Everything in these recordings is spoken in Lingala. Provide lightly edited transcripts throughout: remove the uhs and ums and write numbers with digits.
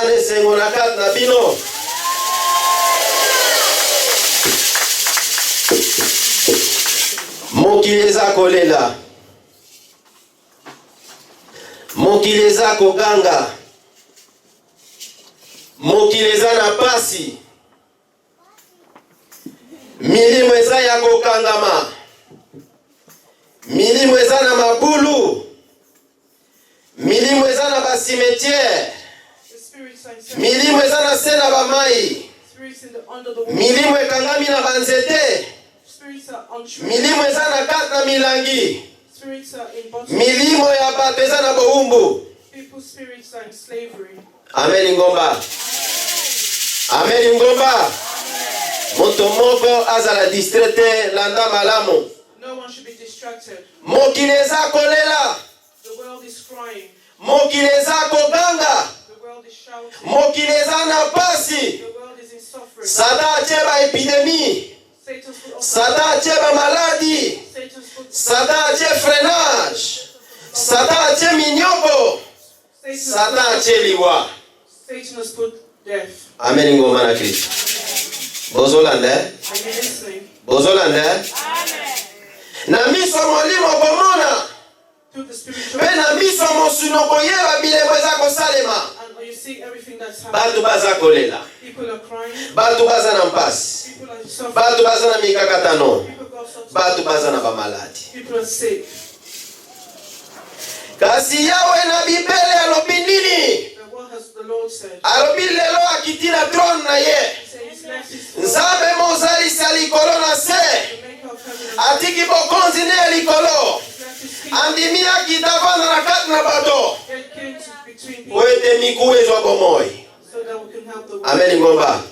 Ngane sengo na kat na bino. Mokili eza kolela. Mokili eza koganga. Mokili eza na pasi. Milimo eza ya kokangama. Milimo eza na mabulu. Milimo eza na basimetiere. Milimo eza na se na bamai. Milimo ekangami na banzete. Milimo eza na kati na milangi. Milimo ya bato eza na boumbu. Amen ngomba. Amen ngomba. Moto moko azala distraite landa malamu. No one should be distracted. Mokili eza kolela. The world is crying. Mokili eza koganga. The world is shouting. Mokili eza na pasi. The world is in suffering. Satan atie ba epidemie. Satan atie ba maladie. Satan atie freinage. Satan atie minyoko. Satan atie liwa. Satan has put death. Amen ngoma na Kristo. Bozolande? Are you listening? Bozolande? Amen. Na miso molimo komona. To the spiritual. Pe na miso mosuno koyeba bilembo eza kosalema. And you see everything that's happening. Bato baza kolela. People are crying. Bato baza na mpasi. People are suffering. Bato baza na mikakatano. People got suffering. Bato baza na bamaladi. People are sick. Kasi yawe na bibele alobi nini? But what has the Lord said? Alobi lelo akiti na throne na ye. He said His left is full. Nzambe mozalisa likolo na se. The maker of heaven and earth. Atiki bokonzi ne likolo. His left is king. Andimi akitavana na kati na bato. Get kings between people Oete miku ezwa bomoi. so that we can help the world. Amen ngomba.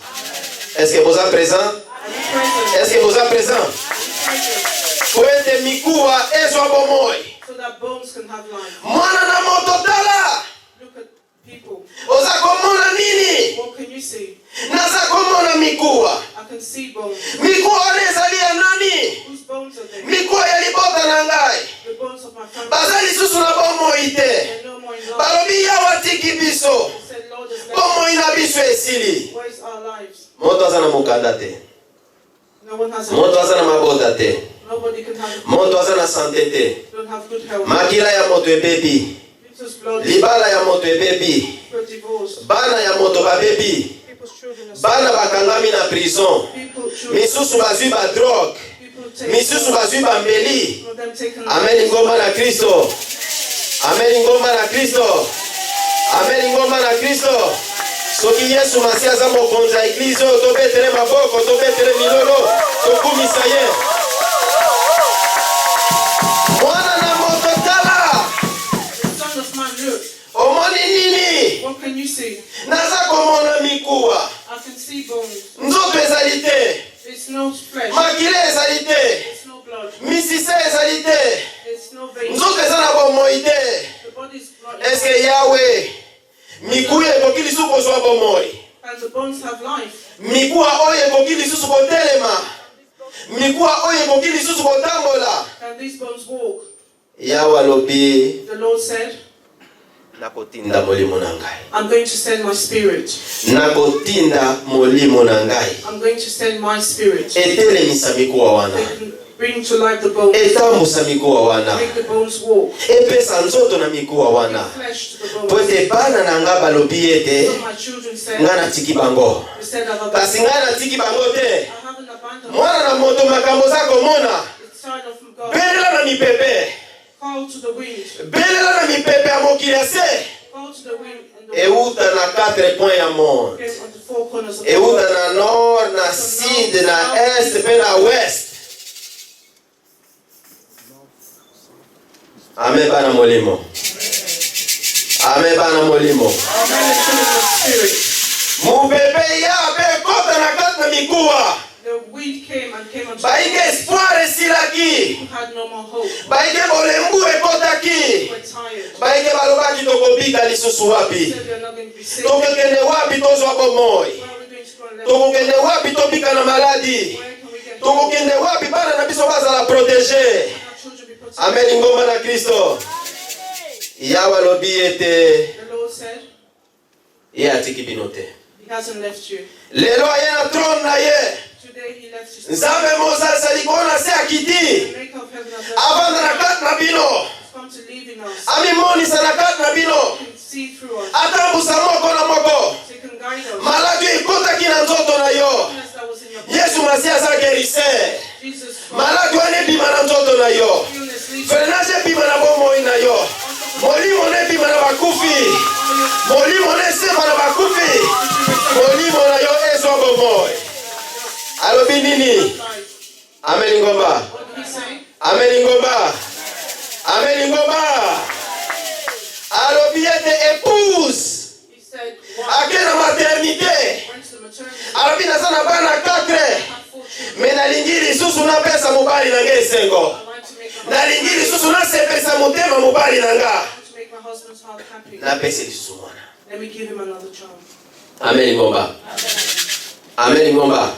Est-ce que vous êtes présent? Are you present? Est-ce que vous êtes présent? Are you present? Oete mikuwa ezwa bomoi. So that bones can have life. Mwana na moto tala. Look at people. Oza komona nini? What can you see? Naza komona mikuwa. I can see bones. Mikuwa ezali ya nani? Whose bones are they? Mikuwa ya libota na ngai. The bones of my family. Baza lisusu na bomoi te. They're no more in life. Balobi yawa tiki biso. He said, Lord has left. Bomoi na biso esili. Where is our lives? Moto aza na mokanda te. No one has a Moto aza na mabota te. Nobody can have Moto aza na sante te. don't have good health. Makila ya moto ebebi. People's blood. Libala ya moto ebebi. People divorced. Bana ya moto babebi. People's children are sick. Bana bakangami na prison. People children. Misusu bazwi ba drogue. People take. Misusu bazwi ba mbeli. Some of them taken. Amen ngoma na Kristo. Amen ngoma na Kristo. Amen ngoma na Kristo. Soki Yesu Masiya za mokonzi ya eglise oyo tobetere maboko, tobetere milolo, tokumisa ye. Mwana na moto tala. The son of man, look. Omoni nini? What can you see? Naza komona mikuwa. I can see bones. Nzoto ezali te. It's no flesh. Makile ezali te. It's no blood. Misise ezali te. It's no veins. Nzoto eza na bomoi te. The body's not. Eske Yawe mikuya ekoki lisusu kozwa bomoi? And the bones have life. Mikuwa oyo ekoki lisusu kotelema? Mikuwa oyo ekoki lisusu kotambola? Can these bones walk? Yawe alobi The Lord said, nakotinda molimo na ngai. I'm going to send my spirit. Nakotinda molimo na ngai. I'm going to send my spirit. Etelemisa mikuwa wana. They can bring to life the bones. Etambusa mikuwa wana. Make the bones walk. Epesa nzoto na mikuwa wana. Flesh to the bones. Po ete bana na nga balobi ete So my children said, nga natiki bango. they said I've Kasi abandoned. nga natiki bango te. I haven't abandoned. Mwana na moto makambo za komona. It's sign of God. Belela na mipepe. Call to the wind. Belela na mipepe ya mokili ya se. Call to the wind. And the Euta na 4 points ya monde. came on the four corners of the Euta world. na nord, na sud, na est, pe na west. Amen bana molimo. Amen bana molimo. Amen. The children of spirit. Mupepe ya pe kota na kati na mikuwa. The wind came and came unto Baike them espoir esilaki. who had no more hope. Baike bolembu ekotaki. Were tired. Baike balobaki tokobika lisusu wapi. Said they're not going to be saved. Tokokende wapi tozwa bomoi. Where are we going to go and live? Tokokende wapi tobika na maladi. Where can we get Tokokende wapi bana na biso bazala protege. our children be protected? Amen ngoma na Kristo. Yawe alobi ete The Lord said, Ye atiki bino te. He hasn't left you. Lelo aye na throne na ye. Today he left his Nzambe mozalisa likolo na se akiti. the maker of heaven and earth. Avanda na kati na bino. He's come to live in us. Abimonisa na kati na bino. He can see through us. Atambusa moko na moko. He can guide us. Maladi ekotaki na nzoto na yo. Yes, that was in your body. Yesu Masiya aza guérisseur. Jesus, Maladi wana ebima na nzoto na yo. illness leaves Frenage ebima na bomoi na yo. Molimo na ebima na bakufi. Molimo na esemba na bakufi. Molimo na yo ezwa bomoi. Alobi nini? Amen ngomba. What did he say? Amen ngomba. Amen ngomba. Alobi ete épouse. He said, "Why Ake na maternité. went to the maternity? Alobi naza na bana 4. Have 4 children. Me nalingi lisusu napesa mobali na nga esengo. I want to make my Nalingi lisusu nasepesa motema mobali na nga. I want to make my husband's heart happy. Napesi lisusu mwana. Let me give him another child." Amen ngomba. Amen ngomba.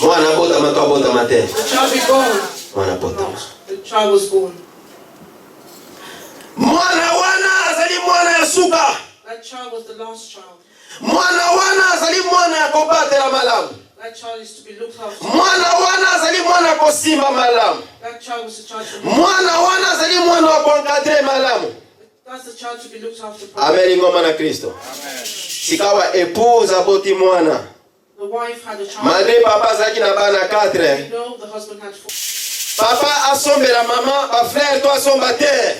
Mwana bota matwa bota mate. The child be born. Mwana bota. The child was born. Mwana wana azali mwana ya suka. That child was the last child. Mwana wana azali mwana ya kobatela malamu. That child is to be looked after. Mwana wana azali mwana ya kosimba malamu. That child was the child to be Mwana wana azali mwana wa kuencadre malamu. That's the child to be looked after. Amen ngoma na Kristo. Sikawa épouse aboti mwana. The wife had a child. Malgré papa azalaki na bana 4. We know the husband had 4. Papa asombela mama ba frère to asomba te.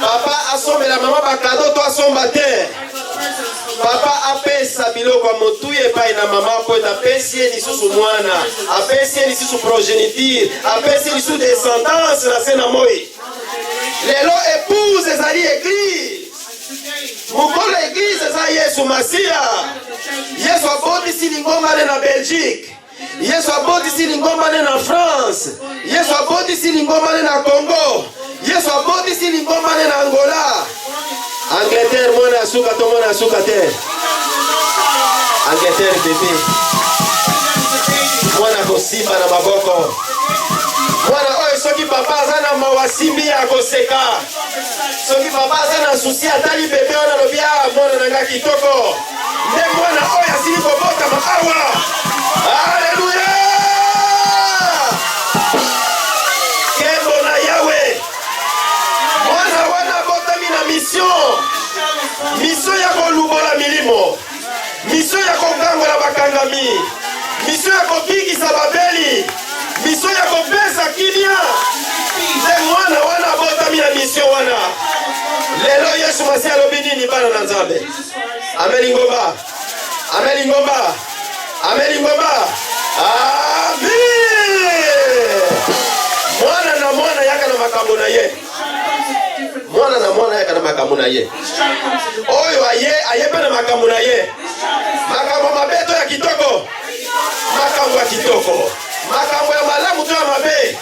Papa asombela mama ba cadeau to asomba te. I got presents for the Papa apesa biloko ya motuye epai na mama po apesi ye lisusu mwana. Apesi ye lisusu progéniture. Apesi ye lisusu descendance na se na moi. generation. Lelo épouse ezali église. And today, Mokolo église eza Yesu Masiya. the church is Yesu abotisi lingomba ne na Belgique. Yesu abotisi lingomba ne na France. Yesu abotisi lingomba ne na Congo. Yesu abotisi lingomba ne na Angola. Angleterre mwana asuka to mwana asuka te. Angleterre bébé. Mwana kosimba na maboko. Mwana oyo soki papa aza na mawasimbi ya koseka. Soki papa aza na susi atali bebe wana lobi mwana na nga kitoko. Nde mwana oyo asili kobota awa. Alléluia! Kembo na Yahweh. Mwana wana botami na mission. Mission ya kolubola milimo. Mission ya kokangola bakangami. Mission ya kobikisa babeli. Mission ya kopesa kilia. Nde mwana wana botami na mission wana. Lelo Yesu Masiya alobi nini bana na Nzambe? Amen ngomba. Amen ngomba. Amen ngomba. Amen. Mwana na mwana yaka na makambo na ye. Mwana na mwana yaka na makambo na ye. Oyo aye pe na makambo na ye. Makambo mabeto ya kitoko. Makambo ya kitoko. Makambo ya malamu to ya mabe.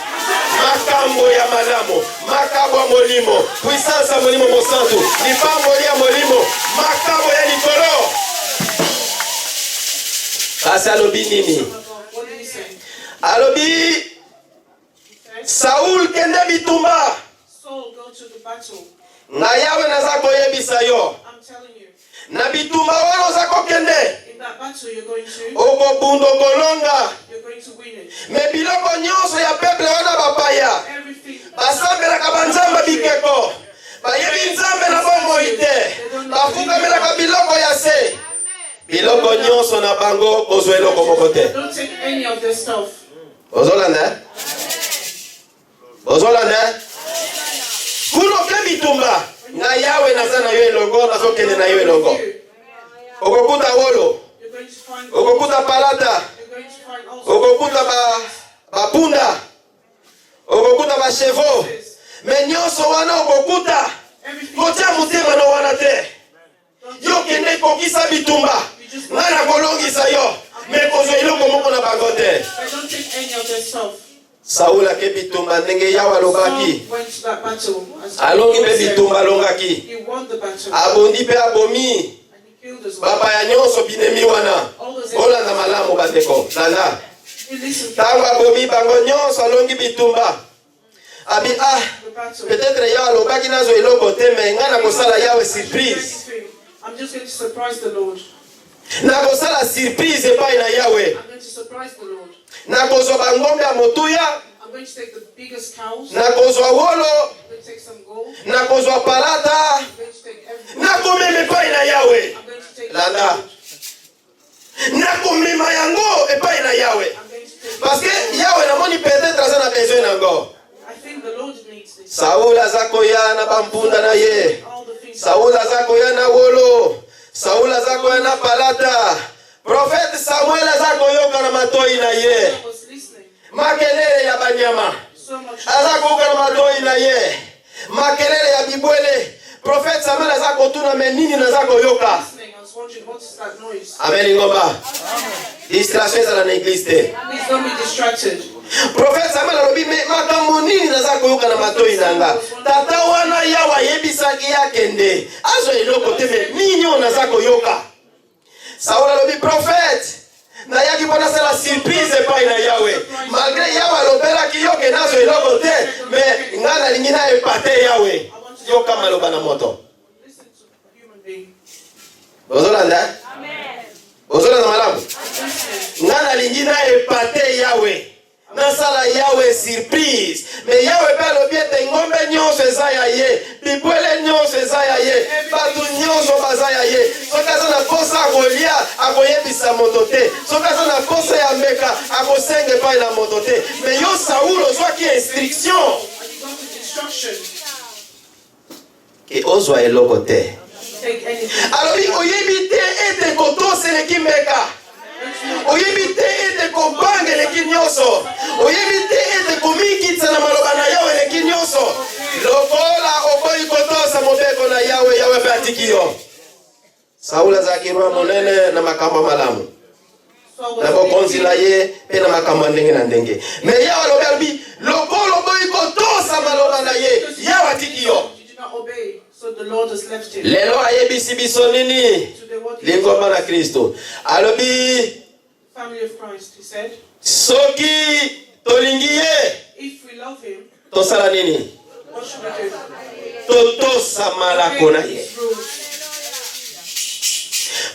Makambo ya malamu. Makambo ya molimo. Puissance ya molimo mosantu. Lipambo ya molimo. Makambo ya likolo. Kasi alobi nini? What did he say? Alobi Saul kende bitumba. Saul, go to the battle. Na Yawe naza koyebisa yo. I'm telling you, Na bitumba wana oza kokende. in that battle you're going to Okobunda kolonga. win it. Me biloko nyonso ya peuple wana bapaya. Everything. Basambelaka banzamba bikeko. Bayebi nzambe na bomoi te. Bafukamelaka biloko ya se. Biloko nyonso na bango kozwa eloko moko te. Don't take any of their stuff. Ozolanda? Ozolanda? Kuno ke bitumba. Na Yawe naza na yo elongo, nazokende na yo elongo. Okokuta wolo. You're going to find. Okokuta palata. You're going to find also. Okokuta bapunda. Okokuta ba chevaux. Me nyonso wana okokuta. Everything. Kotia mutema no wana te. Yo kende kokisa bitumba. Ngana kolongisa yo. Me kozwa eloko moko na bango te. But don't take any of their stuff. Saul ake bitumba ndenge Yawe alobaki. Saul went to that battle. As Alongi God pe said. bitumba alongaki. He won the battle. Abondi pe abomi. And he killed as well. Bapa ya nyonso binemi wana. All those Olanda malamu bateko. Lala. you listen to Tango abomi bango nyonso alongi bitumba. Abi the battle. peut-être Yawe alobaki nazo eloko te me ngana kosala Yawe surprise. I'm just going to surprise the Lord. Nakosala surprise epai na Yahweh. I'm going to surprise the Lord. Nakozwa bangombe ya motuya. I'm going to take the biggest cows. Nakozwa wolo. I'm going to take some gold. Nakozwa palata. I'm going to take everything. Nakomema epai na Yahweh. I'm going to take Landa. Nakomema yango epai na Yahweh. I'm going to take Parce que Yahweh namoni peut-être aza na besoin nango. I think the Lord needs this. Saul aza koya na bampunda na ye. All the things Saul aza koya na wolo. Saul aza koya na palata. Prophète Samuel aza koyoka na matoi na ye. I was listening. Makelele ya banyama. So much. Aza koyoka na matoi na ye. Makelele ya bibwele. Prophète Samuel aza kotuna menini naza koyoka. Listening. I was wondering what is that noise. Amen ngomba. Distraction za na église te. Please don't be distracted. Prophète Samuel alobi makambo nini naza koyoka na matoi nanga. Tata wana yawa yebisaki yakende. Azo eloko te me nini naza koyoka. Saul alobi prophète na yaki pona sala surprise epai na Yahweh. Malgré Yahweh alobelaki yoke nazo eloko te me ngana lingi na epate Yahweh. Yoka maloba na moto. Listen to a human being. Ozolanda? Amen. Ozolanda malamu? Listening. Ngana lingi na epate Yahweh. Nasala Yahweh surprise. Me Yahweh pe alobi ete ngombe nyonso eza ya ye. Bibwele nyonso eza ya ye. Batu nyonso baza ya ye. Soki aza na posa akolia akoyebisa moto te. Soki aza na posa ya mbeka akosenga epai na moto te. Me yo Saulo ozwaki instruction. And you got the instruction. Ke ozwa eloko te. Take anything. Alobi oyebi te ete kotosa eleki mbeka. Oyebi te ete kobanga eleki nyonso. Oyebi te ete komikitsa na maloba na Yahweh eleki nyonso. Lokola okoyi kotosa mobeko na Yahweh, Yahweh pe atiki yo. Saul azalaki roi monene na makambo malamu. Na bokonzi na ye pe na makambo ndenge na ndenge. Me Yahweh alobi lokola okoyi kotosa maloba na ye, Yahweh atiki yo. You did not obey, so the Lord has left him. Lelo ayebisi biso nini? Today, what he Lingoma na Kristo. Alobi family of Christ, he said, soki tolingi ye if we love him, tosala nini? what should we do? Totosa malako na ye. His rules.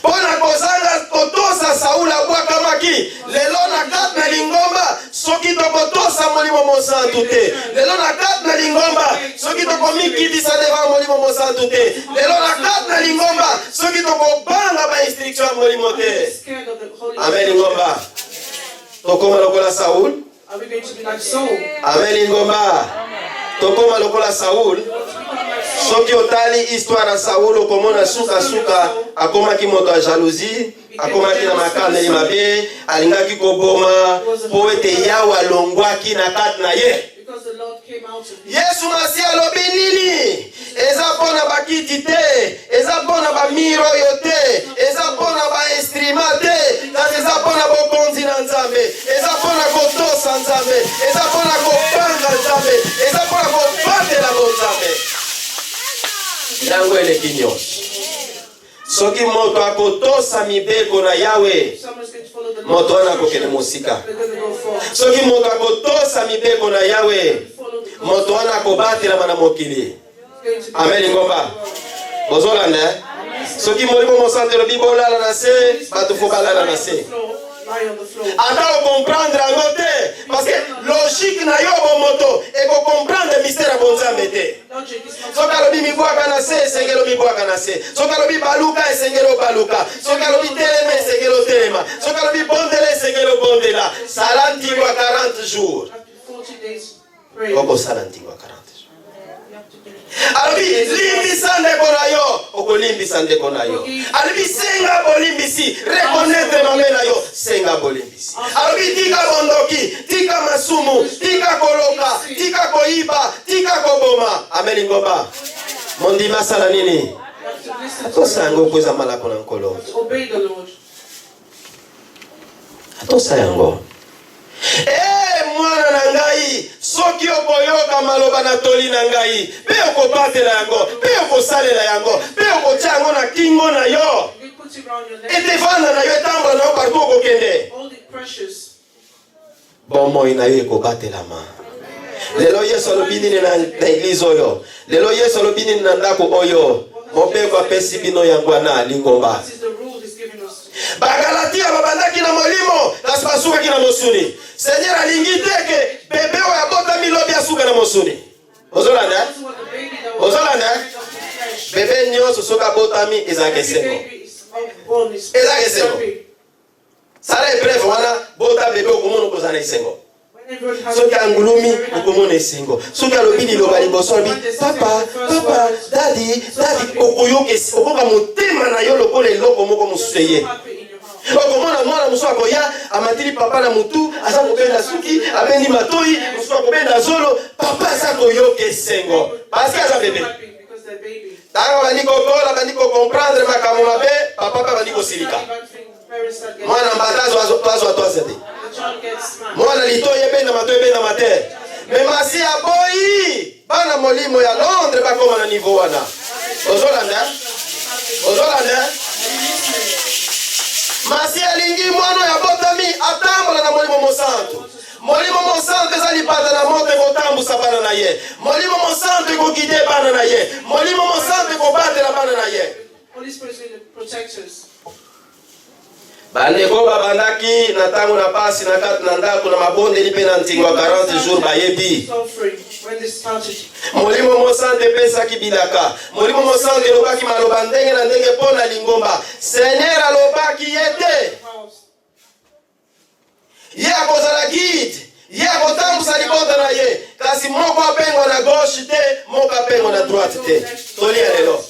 Pona kozanga kotosa Saul abwakamaki. Lelo na kat na lingomba soki tokotosa molimo mosantu te. Lelo na kat na lingomba soki tokomikitisa deva molimo mosantu te. Lelo na kat na lingomba soki tokobanga ba instruction molimo te. Scared of the Holy Amen Spirit. lingomba. Tokoma lokola Saul. Are we going to be like Saul? Amen lingomba. Tokoma lokola Saul. Soki otali histoire ya Saul okomona suka akomaki moto ya jalousie, akomaki na makaneli mabe, alingaki koboma po ete Yahweh alongwaki na kati na ye. Because the Lord came out of him. Yesu Masi alobi nini? Eza pona bakiti te, eza pona ba miro yo te, eza pona ba instrument te, kasi eza pona bokonzi na Nzambe, eza pona kotosa Nzambe, eza pona kopanga Nzambe, eza pona kobatela Nzambe. Yango eleki nyonso. Soki moto akotosa mibeko na Yahweh, Someone's going to follow the moto wana Lord. akokende mosika. They're going to go far. Soki moto akotosa mibeko na Yahweh, Follow the moto wana akobatela mana mokili. going to be Amen ngomba. Bozolanda. Soki molimo mosantu lobi bolala na se, bato fo balala na se. lie on the floor. Ata o comprendre yango te, parce que logique na yo bo moto eko comprendre mystère bon Nzambe te. Logic is not Soki alobi mibwaka na se, esengelo mibwaka na se. Soki alobi baluka, esengelo baluka. Soki alobi telema, esengelo telema. Soki alobi bondela, esengelo bondela. Sala ntigwa 40 jours. after 40 days prayer. Oko sala ntigwa 40 jours. You have to do it. Alobi limbisa ndeko na yo, okolimbisa ndeko na yo. Alobi senga bolimbisi, reconnaître mame na yo, senga bolimbisi. Alobi tika bondoki, tika masumu, tika koloka, tika koiba, tika koboma. Amen ngomba. Mondima sala nini? You have to listen to Atosa the yango Lord. koza malako na nkolo. Obey the Lord. Atosa yango. Mwana na ngai, soki okoyoka maloba na toli na ngai, pe okobatela yango, pe okosalela yango, pe okotia yango na kingo na yo. You put it around your neck. Etevanda na yo etambola na yo partout okokende. Hold it precious. Bomoi na yo ekobatelama. Lelo Yesu alobi nini na eglise oyo? Lelo Yesu alobi nini na ndako oyo? Mopeko apesi bino yangwana lingomba. That is the rule he's giving us. Bagalatia babandaki na molimo kasi basukaki na mosuni. Seigneur alingi teke bebe oyo abotami lobi asuka na mosuni. Ozolanda? That's what the baby that was Ozolanda? carried up in flesh. Bebe nyonso soki abotami ezalaka Every esengo. baby is born is Ezalaka esengo. happy. Sala epreve wana bota bebe okomona okozala na esengo. When everyone has Soki angulumi very happy. okomona esengo. Soki alobi liloba liboso alobi papa dadi okoyoka motema na yo lokola eloko moko mosusu eye. Happy in your heart. Okomona mwana mosusu akoya amatili papa na mutu aza kobenda suki abendi matoi mosusu akobenda zolo papa aza koyoka esengo parceke aza bebe. Happy because they're baby. Ntango bandi kokola bandi kokomprendre makambo mabe papa mpe bandi kosilika. Parents that get Mwana mbata twazwa twase te. the child gets smacked. Mwana litoi ebenda matoi ebenda mate. Me masi aboyi bana molimo ya Londres bakoma na niveau wana. Ozolanda? Ozolanda? Masi alingi mwana ya botami atambola na molimo mosantu. Molimo mosantu eza lipata na moto ekotambusa bana na ye. Molimo mosantu ekokide bana na ye. Molimo mosantu ekobatela bana na ye. Holy Spirit is the protectors. Bandeko babandaki na ntango na pasi na kati na ndako na mabondeli mpe na ntingo ya 40 jours bayebi. Suffering when this started. Molimo mosantu epesaki bilaka. Molimo mosantu elobaki maloba ndenge na ndenge mpo na lingomba. Seigneur alobaki ye te. Ye akozala guide. Ye akotambusa libota na ye. Kasi moko apengo na gauche te, moko apengo na droite te. Tolia lelo.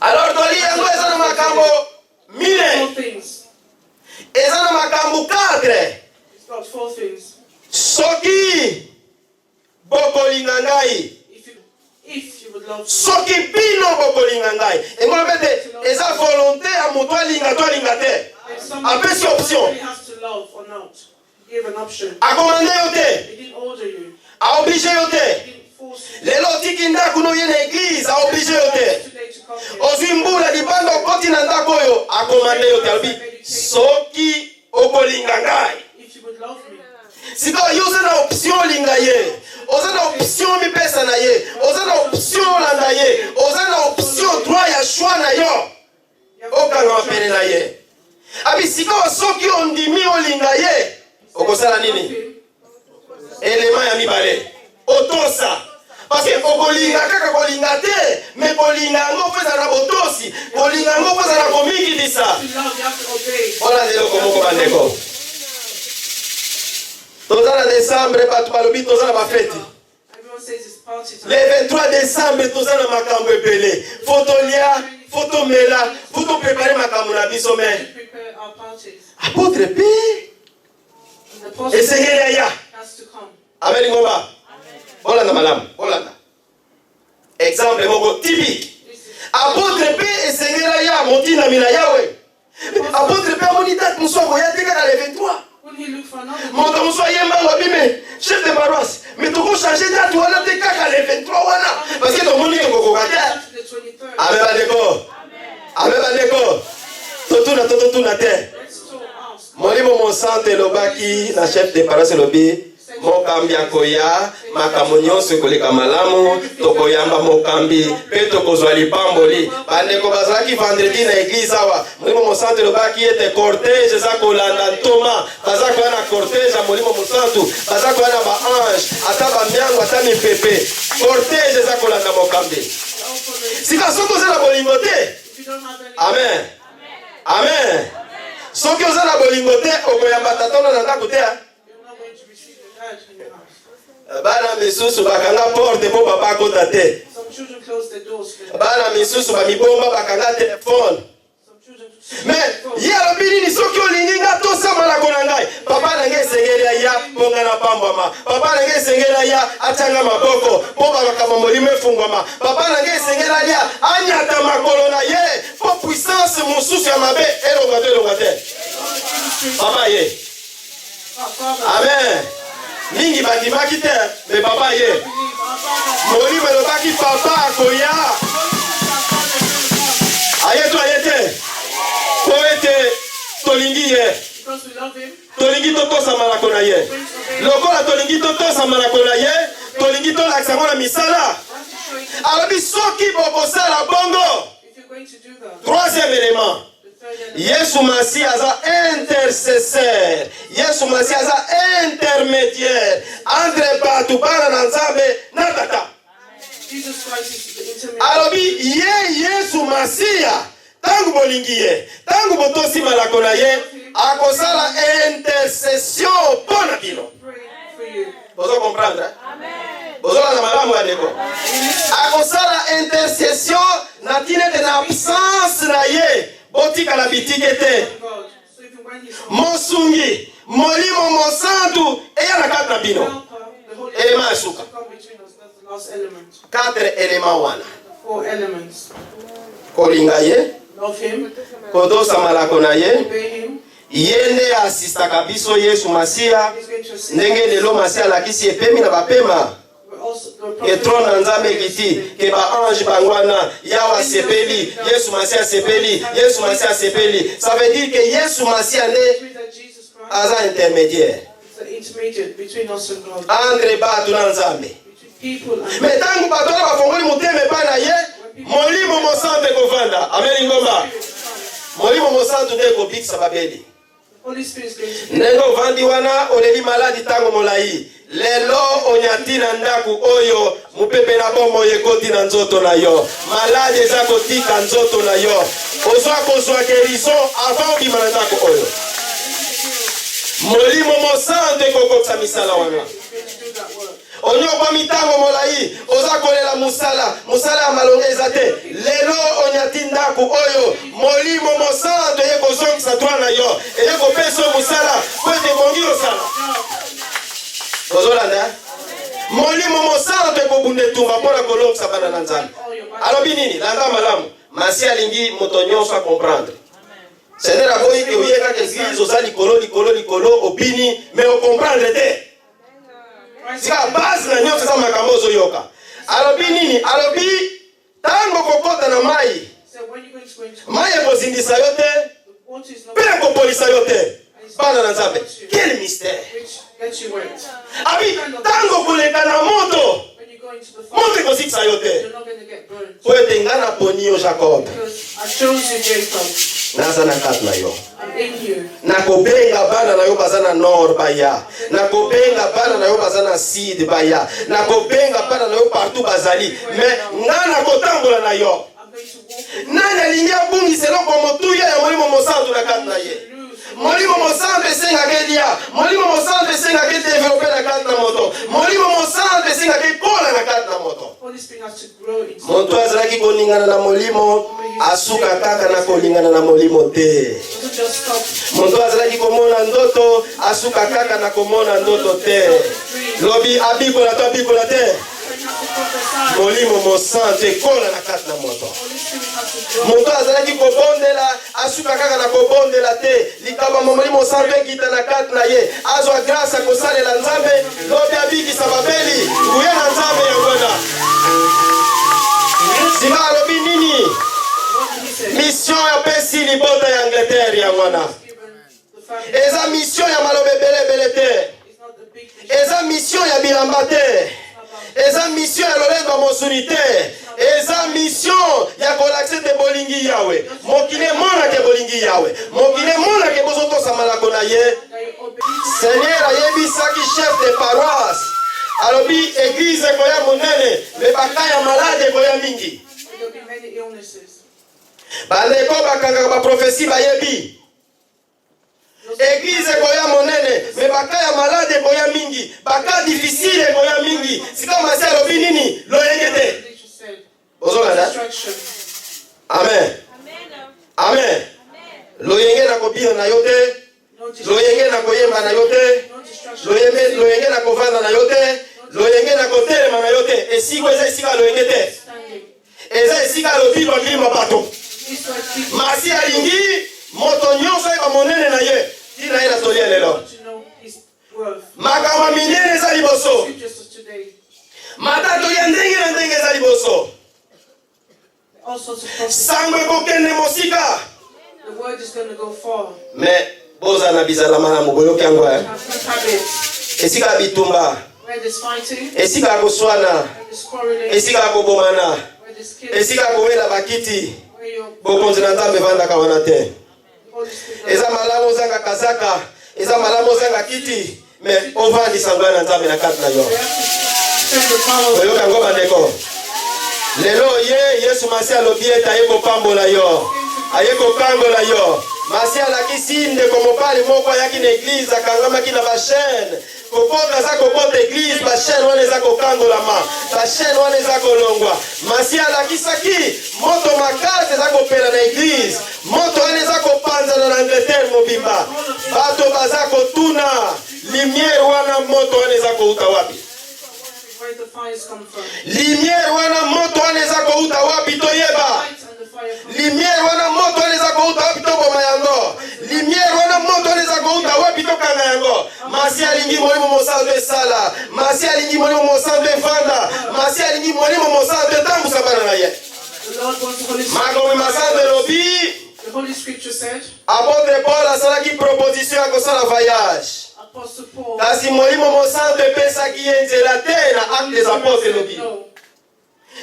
Alors tolia yango eza na makambo mine. 4 things. Eza na makambo 4. It's got 4 things. Soki bokolinga ngai. If you would love Soki bino bokolinga ngai. Engolo bete eza volonté ya moto alinga to alinga te. Apesi option. Somebody has to love or not. Give an option. Akomande yo te. He didn't order you. Aoblige yo He te. didn't force you. Lelo tiki ndako no ye na église aoblige yo te. It's too late to come here. Ozwi mbula libanda okoti na ndako oyo akomande yo te alobi soki okolinga ngai. If you would love me. Sikoyo yo oza na option olinga ye. Oza na option mipesa na ye. Oza na option olanda ye. Oza na option droit ya choix na yo. Okanga mapene na ye. Abi sikoyo soki ondimi olinga ye. Okosala nini? Elema ya mibale. Otosa. Parce que okolinga kaka kolinga te. Me kolinga yango feza na botosi. Kolinga yango feza na komikilisa. To love, you have to obey. Ola ndelo komoko bandeko. Tozana décembre bato balobi tozana bafeti. Everyone says it's party time. Le 23 décembre tozana makambo ebele. Fotolia, fotomela, foto préparer makambo na biso We men. prepare our parties. Apôtre P. And the apostle Esengeli ya. has to come. Amen ngomba. Olanda malamu, Olanda. Exemple moko typique. Apôtre P esengeli ya motina mina yawe. Apôtre P amoni date musoko ya tika na le 23. When he looked for another Moto muso yemba ngobime chef de paroisse mais toko changer date wana te kaka le 23 wana parce que tomoni toko kokata. to the 23rd. Amen bandeko. Amen bandeko. Totuna te. Let's still ask. Molimo monsante elobaki na chef de paroisse elobi mokambi akoya makambo nyonso ekoleka malamu tokoyamba mokambi mpe tokozwa lipamboli bandeko bazalaki vendredi na eglise awa molimo mosantu elobaki ete cortege eza kolanda ntoma baza koya na cortege ya molimo mosantu baza koya na baange ata bamiango ata mipepe cortege eza kolanda mokambi sika soki oza na bolingo te. If you don't have any, Amen. Amen. Soki oza na bolingo te okoyamba tatono na ndako te. you're not going to receive the dad in your house. Bana misusu bakanga porte po papa akota te. Some children close their doors for them. Bana misusu bamibomba bakanga telefone. Some children Mais ye alobi nini soki olingi nga tosamalako na ngai papa na ngai esengeli aya mpo ngai napambwama papa na ngai esengeli aya atianga maboko mpo bamakambo molimo efungwama papa na ngai esengeli aya anyata makolo na ye mpo puissance mosusu ya mabe elonga te papa ye. Amen. Mingi bandimaki te me papa ye. Molimo elobaki papa akoya aye to aye te po ete tolingi ye. because we love him. Tolingi totosa malako na ye. Lokola tolingi totosa malako na ye, tolingi tolakisa ngo na misala. We have to show it alobi soki bokosala bongo. If you're going to do that, Troisième élément, the third element, Yesu Masi aza intercesseur. Yesu Masi aza intermédiaire entre batu bana na Nzambe na Tata. Jesus Christ is the intermediary. Alobi ye Yesu Masiya tangu bolingi ye, tangu botosi malako na ye, akosala intercession pona bino. Pray for you. Bozo comprendre? Bozo na malamu adeko. Akosala intercession na tinete na absence na ye, botika na bitike te. God. So even when he's Mosungi, molimo mosantu, eya na kati na bino. helper, the Holy Element Spirit suka. will come between us. That's the last element. 4 éléments wana. The 4 elements. Kolinga ye, Love him, kotosa malako na ye, obey him. yende asistaka biso Yesu Masiya, He's going to assist ndenge us. lelo Masiya alakisi epemi na bapema. We're also the Ke prophet. trona Nzambe kiti, ke ba ange bangwana, yawa sepeli, Yesu Masiya sepeli, Yesu Masiya sepeli. Ça veut dire que Yesu Masiya It ne means that Jesus Christ aza intermédiaire. is the intermediate between us and God. Andre batu na Nzambe. Between people and Mais tangu bato na bafongoli motema epai na ye, molimo mosantu ekovanda. Amen ngomba. Molimo mosantu nde ekobikisa babeli. the Holy Spirit is going to Ndenge ovandi wana oleli maladi tango molai. Lelo onyati na ndaku oyo mupepe na bombo yekoti na nzoto na yo. Maladi eza kotika nzoto na yo. Ozwa kozwa guérison avant obima na ndaku oyo. Molimo mosantu ekokokisa misala wana. He's going to do that work. Onyokwa mitango molai, oza kolela musala ya malonga eza te. Lelo onyati ndaku oyo, molimo mosantu eye kozongisa droit na yo, eye kopesa musala, po ete bongi osala. Ozolanda? Molimo mosantu ekobunda etumba mpona kolongisa bana na Nzambe. Alobi nini? Landa malamu. Masi alingi moto nyonso comprendre. C'est-à-dire aboyi ke oyeka ke église oza likolo obini, mais o comprendre te. Sika base na nyonso eza makambo ozoyoka. Alobi nini? Alobi tango kokota na mai, So when you're going to go into mai ekozindisa yo te, the water is not mpe ekopolisa yo te. Bana na Nzambe. Quel mystère! which gets you wet. Abi tango koleka na moto, When you go into the fire, moto ekozikisa yo te. you're not going to get burned. Po ete nga naponi yo Jacob, Because I chose you, Jacob. naza na kati na yo. I'm in you. Nakobenga bana na yo baza na nord baya, nakobenga bana na yo baza na sud baya, nakobenga bana na yo partout bazali, mais nga nakotambola na yo. I'm going to walk with you. Nani alingi abungisa eloko motuya ya molimo mosantu na kati na ye? Molimo mosantu esengaka elia, molimo mosantu esengaka edevelope na kati na moto, molimo mosantu esengaka ekola na kati na moto. Holy Spirit has to grow inside. Moto azalaki kolingana na molimo, asuka kaka na kolingana na molimo te. Doesn't just stop. Moto azalaki komona ndoto, asuka kaka na komona ndoto te. Lobi abikola to abikola te. When you have to prophesy, Molimo mosantu ekola na kati na moto. Holy Spirit has to grow. Moto azalaki kobondela, asuka kaka na kobondela te. Likaba molimo mosantu ekita na kati na ye. Azwa grâce kosalela Nzambe, lobi abikisa babeli, nguya na Nzambe ya ngwana. Sima alobi nini? What did he say? Mission ya pesi libota ya Angleterre ya ngwana. Given the family. Eza mission ya malobe belebele te. It's not the big mission. Eza mission ya bilamba te. Eza mission ya lolemba mosuni te. Eza mission ya kolakse te bolingi yawe. Mokile mona ke bolingi yawe. Mokile mona ke bozotosa malako na ye. That you obey. Seigneur ayebisaki chef de paroisse. Alobi église koya monene, me bakaya malade koya mingi. There'll be many illnesses. Bandeko bakanga ba prophétie bayebi. Église koya monene, me bakaya malade koya mingi, baka difficile koya mingi. Sika masi alobi nini? Loyengete. Jesus said, Ozolanda? destruction. Amen. Amen. Loyenge na kobina na yo te. No destruction. Loyenge na koyemba na yo te. No destruction. Loyenge na kovanda na yo te. Loyenge na kotelema na yo te. Esiko eza esika loyenge te. Standing. Eza esika lobi babima bato. This way people Masi alingi moto nyonso eba monene na ye. Tina ye na tolia lelo. want to know his worth. Makambo minene eza liboso. Scriptures of today. Matato ya ndenge na ndenge eza liboso. All sorts of prophecies. Sango ekokende mosika. The word is going to go far. Me boza na bizala malamu boyoki yango. Have good habits. Esika bitumba. Where there's fighting, Esika koswana. where esika ya kobomana, esika ya kowela bakiti, bokonzi na Nzambe evandaka wana te. Eza malamu ozanga kazaka, eza malamu ozanga kiti, mais ovandisa ngwana na Nzambe na kati na yo. Oyoka ngo bandeko. Lelo Yesu Masiya alobi ete aye kopambola yo, aye kokangola yo. Masiya alakisi ndeko mobali moko ayaki na eglize akangamaki na bachaine. Kokota za kokota eglize bachaine wana eza kokangolama, bachaine wana eza kolongwa. Masiya alakisaki moto makasi eza kopela na eglize, moto wana eza kopanzana na Angleterre mobimba. Bato baza kotuna lumière wana moto wana eza kouta wapi? Lumière wana moto wana eza kouta wapi toyeba? Lumière wana moto wana eza kouta wapi toboma yango? Lumière wana moto wana eza kouta wapi tokanga yango? Masiya alingi molimo mosantu esala, Masiya alingi molimo mosantu evanda, Masiya alingi molimo mosantu etambusa bana na ye. Makomi masantu elobi, the Holy Scripture said, apôtre Paul asalaki proposition ya kosala voyage. Apostle Paul, kasi molimo mosantu epesaki ye nzela te na acte des apôtres elobi.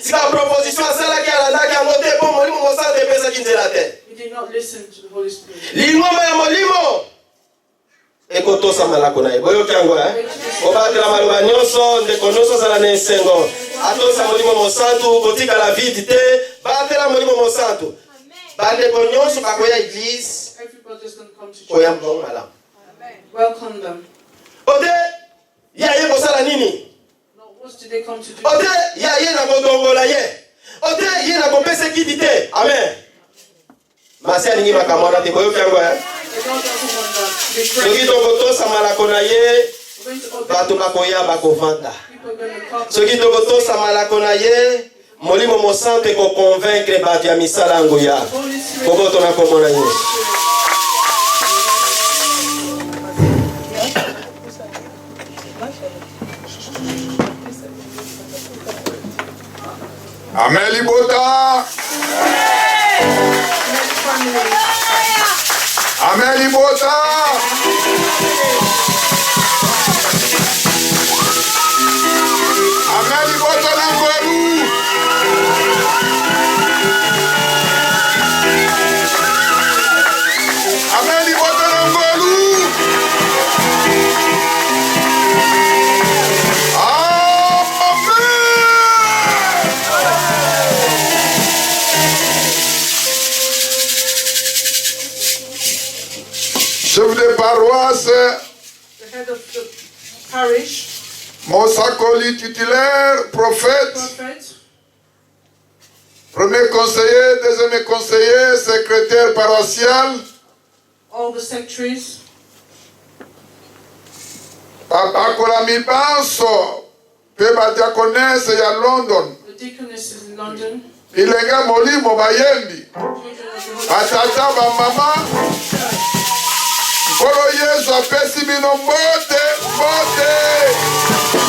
Sika proposition asalaki alandaki yango te po molimo mosantu epesaki nzela te. he did not listen to the Holy Spirit. Lingomba ya molimo ekotosa malako na ye. Boyoki yango obatela maloba nyonso ndeko nyonso ozala na esengo. Atosa molimo mosantu kotikala vide te. Batela molimo mosantu. Bandeko nyonso bakoya eglise. Everybody's going to come to Koya church. mbongo malamu. Welcome them. Ote ya ye kosala nini? No, what did they come to do? Ote ya ye na kodongola ye. Ote ye na kopesa kiti te. Amen. Masiya alingi makambo wana te. Boyoki yango The God doesn't want that. Be soki great. tokotosa malako na ye We're going to obey. bato bakoya bakovanda. People are going to come. Soki tokotosa malako na ye molimo mosantu ekoconvaincre bato ya misala nguya. Holy Spirit. Koboto na kombo na Yesu. Amen libota. Amen libota. Amen libota na ngolu. Amen libota na ngolu. Chef de paroisse, The head of the parish, Monsakoli titulaire, prophète, prophet, premier conseiller, deuxième conseiller, secrétaire paroissial, all the secretaries, Papa Kolamibanso, pe badiakonese ya London, the deaconesses in London, Ilenga Molimo Bayembi, children of the Holy Batata Bamama, Nkolo Yesu apesi bino mbote, mbote.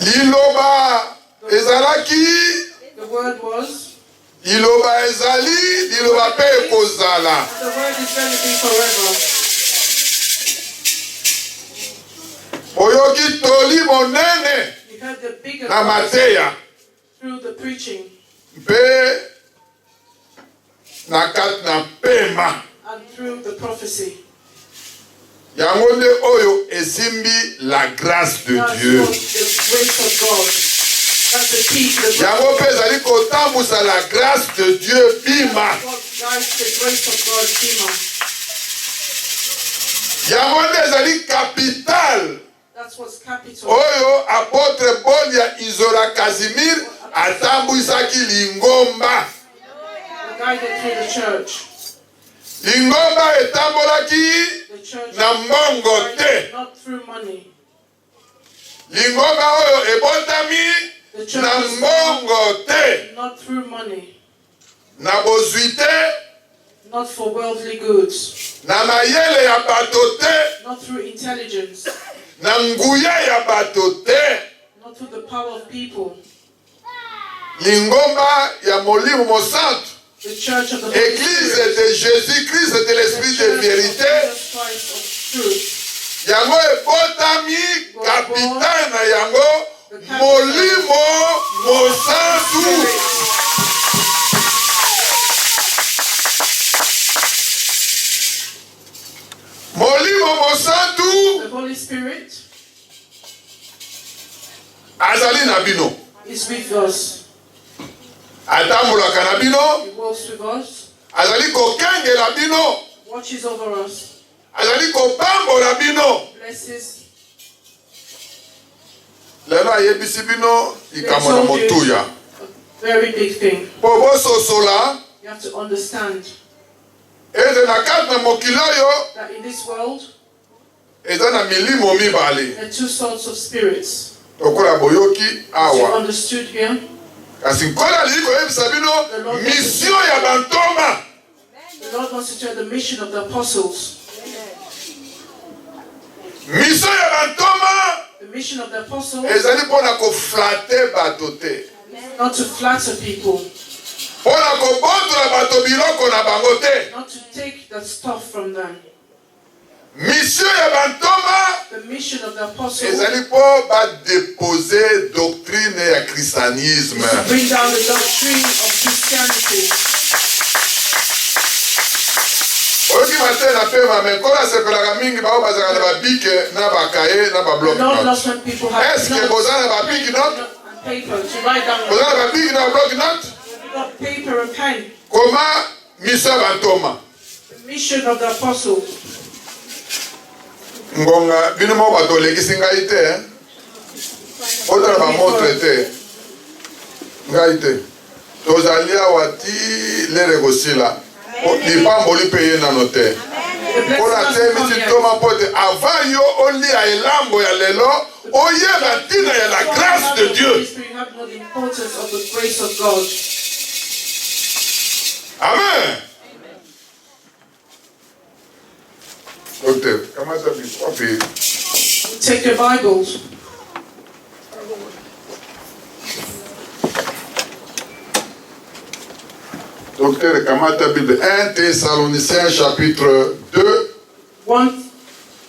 Liloba ezalaki, The word was, liloba ezali, liloba pe ekozala. the word is going to be forever. Oyoki toli monene You heard the bigger na voice mateya. through the preaching Mpe na kati na pema. and through the prophecy. Yango nde oyo esimbi la grâce de That's Dieu. what the grace of God. That's the key to the Yango pe ezali kotambusa la grâce de Dieu bima. God guides the grace of God, Tima. Yango nde ezali capital That's what's capital. oyo apôtre Bolia Izola Casimir atambwisaki lingomba. Guided through the church. Lingomba etambolaki The church na mbongo te. not through money. Lingomba oyo ebotami The church na is mbongo te. not through money, Na bozwi te, not for worldly goods, na mayele ya bato te, not through intelligence, na nguya ya bato te. not through the power of people. Lingomba ya molimo mosantu Église de Jésus-Christ de l'Esprit de vérité. Yango ebotami capitaine na yango Molimo Mosantu. Molimo Mosantu. The Holy Spirit azali na bino. is with us. Atambolaka na bino. He walks with us. Azali kokengela bino. Watches over us. Azali kopambola bino. Blesses. Lelo ayebisi bino likambo na motuya. Very big thing. Po bososola. You have to understand Eze na kati na mokili oyo. that in this world Eza na milimo mibale. there are two sorts of spirits. Okola boyoki As you awa. understood here, Kasi nkola liko yebisa bino mission ya bantoma. the Lord wants to tell the mission of the apostles. Mission ya bantoma. The mission of the apostles, Ezali pona ko flatter bato te. not to flatter people, Pona ko botola bato biloko na bango te. not to take the stuff from them. Mission ya bantoma. The mission of the apostles Ezali po ba déposer doctrine ya christianisme. is to bring down the doctrine of Christianity. Oki matin na pema me kola sepelaka mingi bao bazaka na babike na bakaye na ba bloc The Lord note. loves when people have Est-ce que boza na babike note? and paper to write down. Boza na babike na bloc note? You've got paper and pen. Comment mission ya bantoma? The mission of the apostles. Ngonga bino mo bato legisi ngai te. Otala ba montre te. Ngai te. Tozali awa ti lere kosila. Lipamboli peye nano te. The blessing Ola has te to come miti yet. toma pote avant yo olia elambo ya lelo oyeba ntina ya la grâce de Dieu. You have no importance of the grace of God. Amen. Docteur, comment ça fait? Take your Bibles. Docteur, comment ta Bible? 1 Thessaloniciens chapitre 2, 1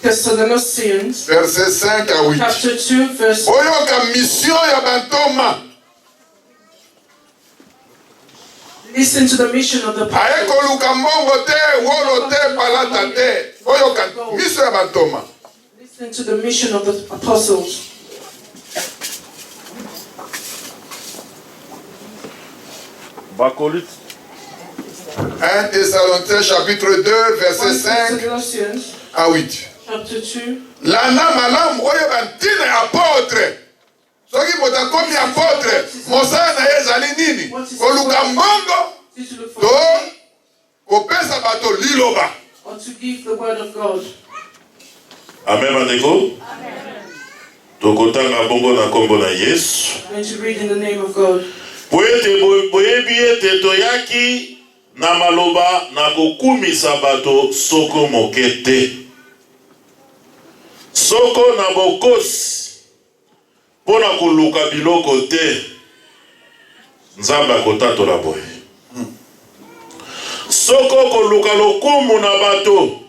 Thessalonians verset 5 à 8. chapter 2 verse. Oyoka mission ya bantoma. Listen to the mission of the Aye apostles. koluka mbongo te, wolo te, palata te. Oyoka mission ya bantoma. Listen to the mission of the apostles. Bakolit 1 Thessaloniciens chapitre 2 verset 1 5 Thessalonians à 8. chapter 2. Lana malamu oyo bantina ya apôtre. Soki moto akomi apôtre, mosala na ye ezali nini? Koluka mbongo Did you look for to money kopesa bato liloba. or to give the word of God? Amen bandeko. Tokotanga bongo na kombo na Yesu. I'm going to read in the name of God. Po ete boyebi ete toyaki na maloba na kokumisa bato soko moke te. Soko na bokosi pona koluka biloko te. Nzambe akotatola boye. Soko koluka lokumu na bato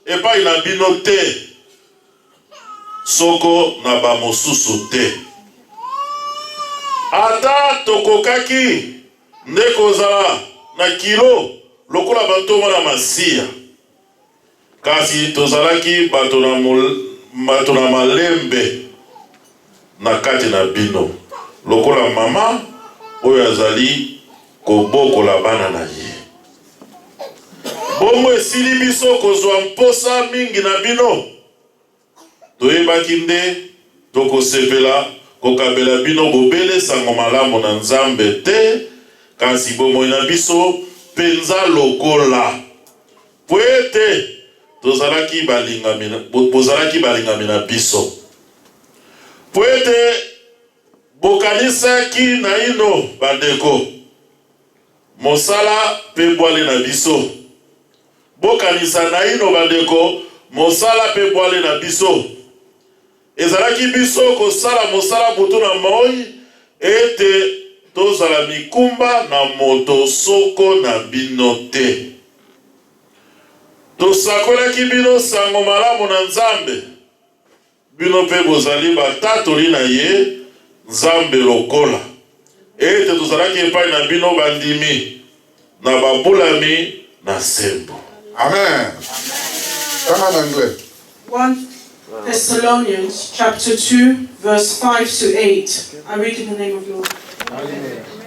epai na bino te. Soko na ba mosusu te. Ata tokokaki nde kozala na kilo lokola bantoma na masiya. Kasi tozalaki bato na malembe na kati na bino. Lokola mama oyo azali kobokola bana na ye. Bongo esili biso kozwa mposa mingi na bino. Toyebaki nde tokosepela kokabela bino bobele sango malamu na Nzambe te, kasi bomoi na biso penza lokola. Po ete bozalaki balingami na biso. Po ete bokanisaki na ino bandeko mosala pe bwale na biso. Bokanisa na ino bandeko mosala pe bwale na biso. Ezalaki biso kosala mosala butu na moi ete tozala mikumba na moto soko na bino te. Tosakolaki bino sango malamu na Nzambe. Bino pe bozali batatoli na ye Nzambe lokola. Ete tozalaki epai na bino bandimi na babulami na sembo. Amen. Come on, anglais. 1 Thessalonians chapter 2, verse 5 to 8. I read in the name of the Lord.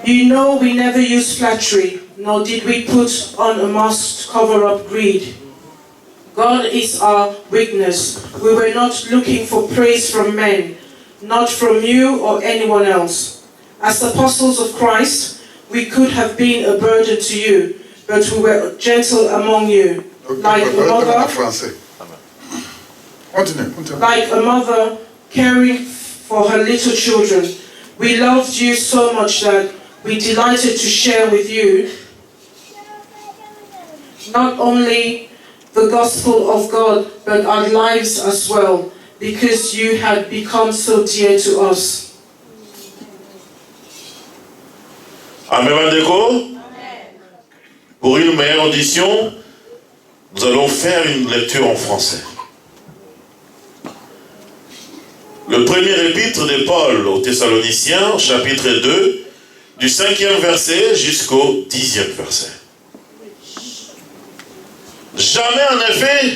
You know we never used flattery, nor did we put on a mask to cover up greed. God is our witness. We were not looking for praise from men, not from you or anyone else. As apostles of Christ, we could have been a burden to you, but we were gentle among you, like a mother caring for her little children. We loved you so much that we delighted to share with you not only the gospel of God, but our lives as well, because you had become so dear to us. Amen, Bandeko. Pour une meilleure audition, nous allons faire une lecture en français. Le premier épître de Paul aux Thessaloniciens, chapitre 2, du 5e verset jusqu'au 10e verset. Jamais en effet,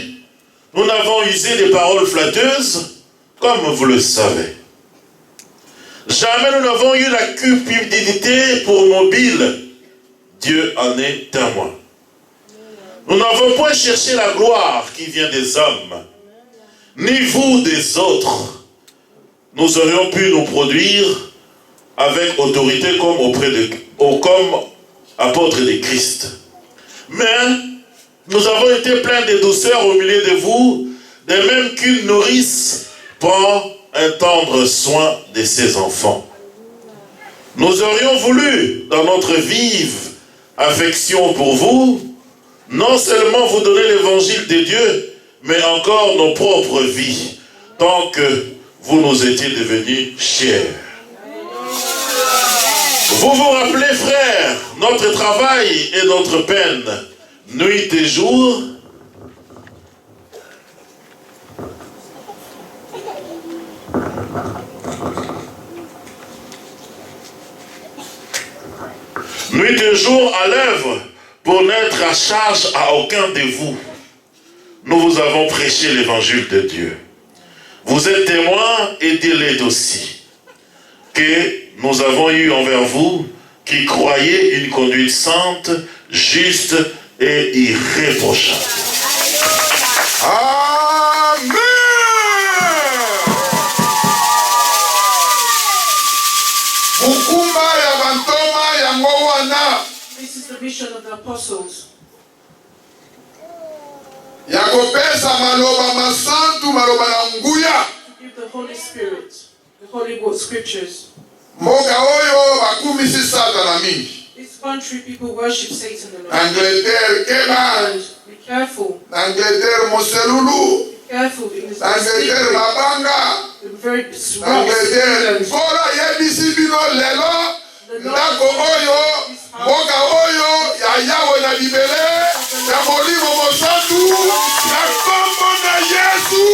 nous n'avons usé des paroles flatteuses, comme vous le savez. Jamais nous n'avons eu la cupidité pour mobile. Dieu en est témoin. Nous n'avons point cherché la gloire qui vient des hommes, ni vous des autres. Nous aurions pu nous produire avec autorité comme apôtres de Christ. Mais nous avons été pleins de douceur au milieu de vous, de même qu'une nourrice prend un tendre soin de ses enfants. Nous aurions voulu, dans notre vive affection pour vous, non seulement vous donner l'évangile de Dieu, mais encore nos propres vies, tant que vous nous étiez devenus chers. Vous vous rappelez, frères, notre travail et notre peine, nuit et jour, nuit et jour à l'œuvre pour n'être à charge à aucun de vous. Nous vous avons prêché l'évangile de Dieu. Vous êtes témoins et dites aussi que nous avons eu envers vous qui croyez une conduite sainte, juste et irréprochable. Amen. This is the mission of the apostles. Ya kopesa maloba masantu maloba na nguya. To give the Holy Spirit, the Holy Word Scriptures. Moga oyo bakumisi Satana mingi. This country people worship Satan a lot. Angleterre keba. Be careful. Angleterre moselulu. Be careful because Angleterre mabanga. the very Angleterre kola yebisi bino lelo. Ndako oyo moga oyo ya yawe na libele ya molimo mosantu ya kombo na Yesu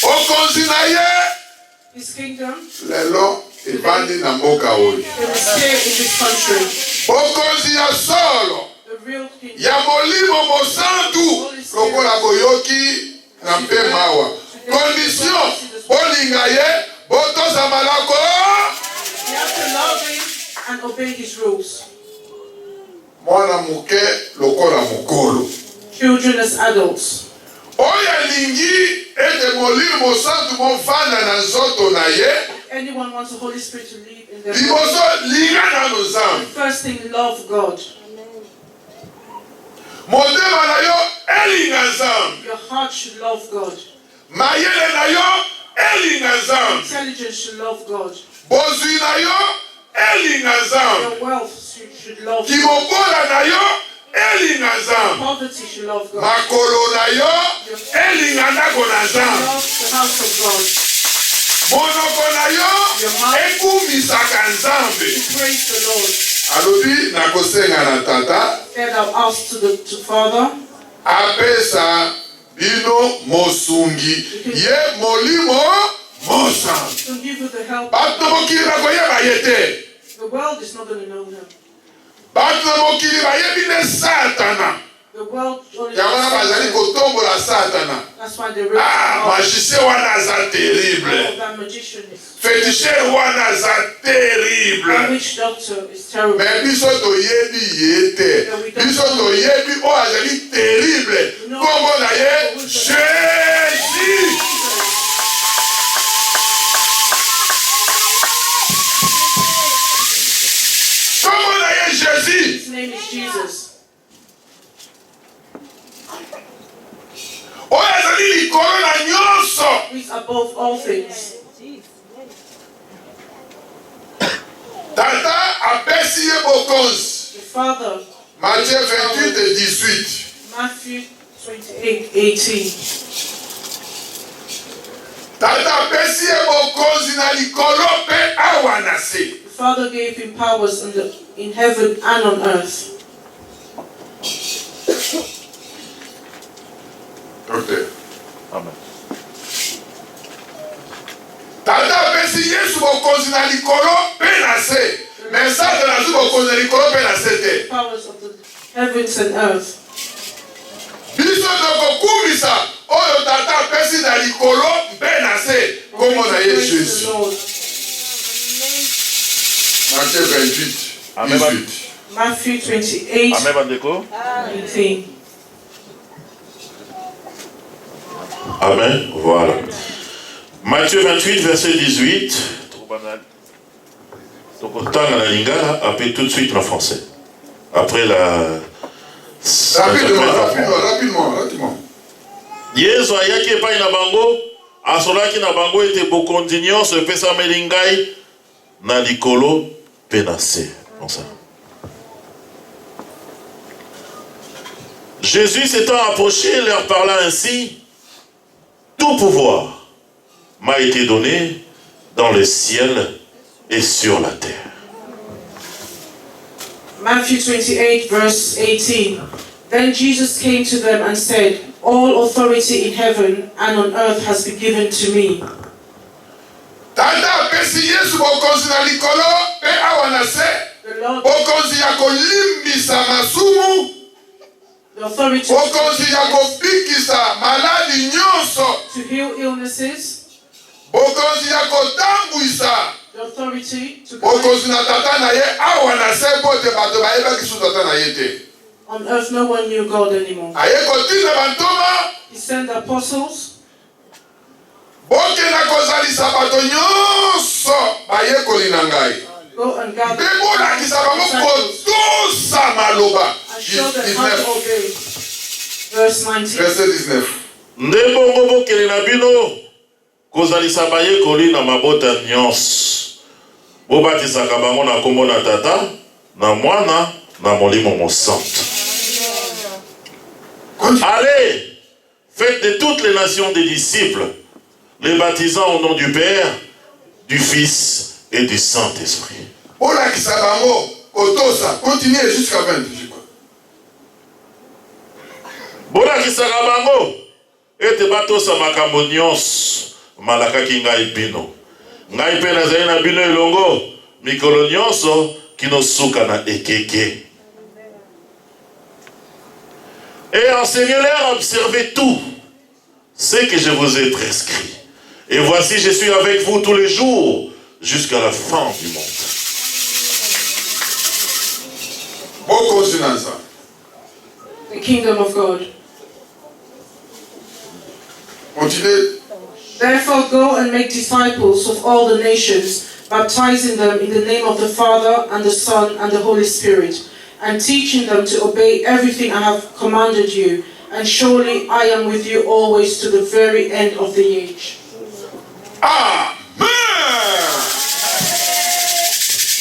okonzi na ye His kingdom lelo ebandi na mboka oyo is here in this country. okonzi ya solo The real kingdom. ya molimo mosantu lokola boyoki na mpe mawa condition bolinga ye botoza malako. You have to love him and obey his rules. Mwana muke lokola mukolo. Children as adults. Oya lingi ete molimo santu mofanda na nzoto na ye. Anyone wants the Holy Spirit to live in their Liboso linga na nozambi. first thing, love God. Motema na yo elinga nzambi. Your heart should love God. Mayele na yo elinga nzambi. Intelligence should love God. Bozwi na yo elinga nzambi. Your wealth should love God. Kimobola na yo elinga nzambi. Poverty should love God. Makolo na yo elinga ndako na nzambi. Love the house of God. monoko na yo ekumisaka nzambe. Praise the Lord. Alobi nakosenga na tata. Said I'll ask to Father. Apesa bino mosungi ye molimo mosa. To give you the help. Bato mokili bakoyeba yete. The world is not going to know him. Bato mokili bayebi ne Satana. The world only Yamana bazali kotombola Satana. That's why they magicien wana za terrible. that magician is. Féticheur wana za terrible. That witch doctor is terrible. Mais biso toyebi yete. Biso toyebi o azali terrible. Kombo na ye Jésus. Kombo na ye Jésus. His name is Jesus. O azali likolo na nyonso. He's above all things. Tata apesi ye bokonzi. The Father. Matthieu 28 et 18. Matthew 28:18. Tata apesi ye bokonzi na likolo pe awa na se. The Father gave him powers in heaven and on earth. Docteur. Amen. Tata apesi Yesu bokonzi na likolo pe na se. Mais ça de la zou bokonzi na likolo pe na se te. Powers of the heavens and earth. Biso tokokumisa oyo tata apesi na likolo pe na se. Kombo na ye Praise the Jésus. Lord. Matthieu 28, Amen. 18. Matthew 28:18. Amen, Bandeko. Amen. Voilà. Matthieu 28, verset 18. Donc, autant dans la lingala, après tout de suite en français. Après la. Rapidement. Yesu ayaki epai na bango, asolaki na bango ete bokonzi nyonso epesameli ngai na likolo pe na se. Comme ça. Jésus s'étant approché, leur parla ainsi: tout pouvoir m'a été donné dans le ciel et sur la terre. Matthew 28, verse 18. Then Jesus came to them and said, all authority in heaven and on earth has been given to me. Tata apesi Yesu bokonzi na likolo pe awa na se. Bokonzi ya kolimbisa masumu. The authority Bokonzi ya kobikisa maladi nyonso. to heal illnesses. Bokonzi ya kotambwisa. The authority to Bokonzi na tata na ye awa na se pote bato bayebaki su tata na ye te. on earth no one knew God anymore. Aye kotina bantoma. He sent the apostles. Bokena kozalisa bato nyonso bayekoli na ngai. Go and gather Pe bolakisa bango kotosa maloba. and show them how to 19. obey. Verse 19. Verset 19. Nde bongo bokele na bino kozalisa bayekoli na mabota nyonso. Bobatisaka bango na kombo na Tata, na Mwana, na Molimo Mosantu. Allez, faites de toutes les nations des disciples, les baptisant au nom du Père, du Fils et du Saint-Esprit. Bolakisa bango kotosa. Continuez jusqu'à 20. Je crois. Bolakisaka bango ete batosa makambo nyonso malakaki ngai bino. Ngai mpe nazali na bino elongo mikolo nyonso kinosuka na ekeke. Et enseignez-leur à observer tout ce que je vous ai prescrit. Et voici, je suis avec vous tous les jours jusqu'à la fin du monde. Bokonzi na nzambe. The kingdom of God. Continuez. Therefore go and make disciples of all the nations, baptizing them in the name of the Father and the Son and the Holy Spirit, and teaching them to obey everything I have commanded you. And surely I am with you always to the very end of the age. Amen.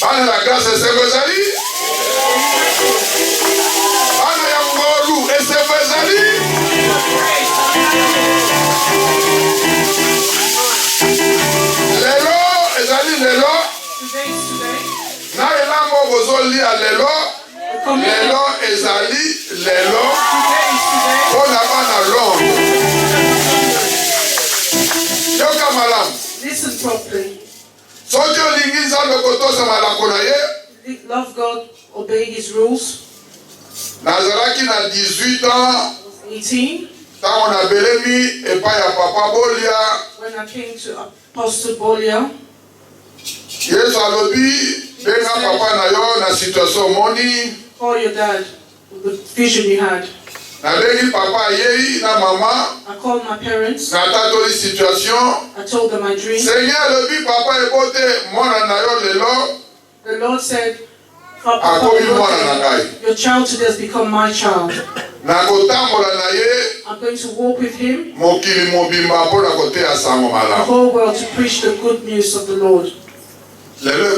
Bana la grâce esevozali. Bana ya ngolu esevozali. tozolia lelo lelo ezali lelo mpona bana Londres. Yoka malamu. Listen properly. Soki olingi Nzambe kotosa malako na ye. Love God, obey His rules. Nazalaki na 18 ans. 18. Tango na belemi epai ya papa Bolia. When I came to Apostle Bolia. Yesu alobi benga papa na yo na situation moni. Call your dad. The vision you had. Na bengi papa yei na mama. I called my parents. Na tatoli situation. I told them my dream. Seigneur alobi papa ebote mwana na yo lelo. The Lord said, your child today has become my child. I'm going to walk with him the whole world to preach the good news of the Lord. And today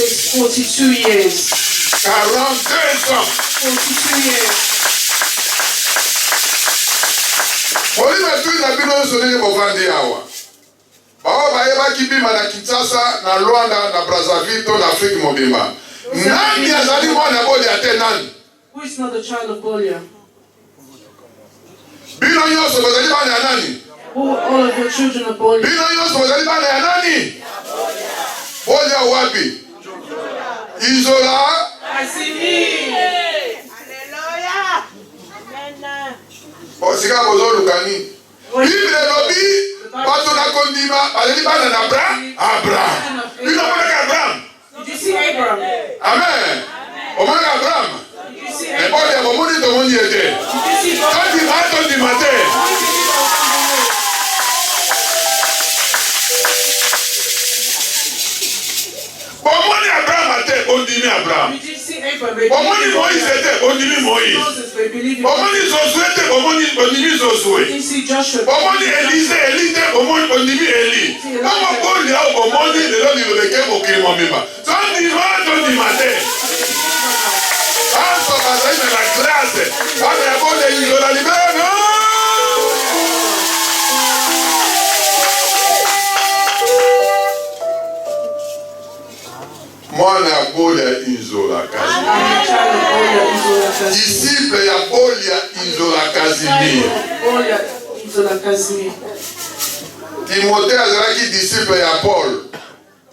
it's 42 years. 42 years. Bao bayebaki bima na Kinshasa, na Luanda, na Brazzaville, to na Afrique mobimba. Nani azali mwana Bolia te nani? Who is not the child of Bolia? Bino nyonso bazali bana ya nani? Who all of your children are Bolia? Bino nyonso bazali bana ya nani? Bolia wapi? Izola. Kazimi. Hallelujah. Amen. Osika bozolukani. Bible lobi bato na kondima bazali bana na Abraham. Bino mwana Abraham. Did you see Abraham? Amen. Omwana Abraham. Did you see Et Abraham? Bolia bomoni to moni ete. Did you see God? Tondi mate. Bomoni Abraham ate ondimi Abraham. Did you see Abraham? Bomoni Moïse ete ondimi Moïse. Moses, they believe in Bomoni Josué ete bomoni ondimi Josué. Did you see Joshua? Bomoni Elise ete bomoni ondimi Eli. Bomo boli au bomoni lelo lilobeke mokili momima. Tondi mate. Anso bazali na la grâce. Bana ya bole izola libero. Mwana ya Bolia Inzola Kazimir. Disciple ya Bolia Inzola Kazimir. Timothée azalaki disciple ya Paul.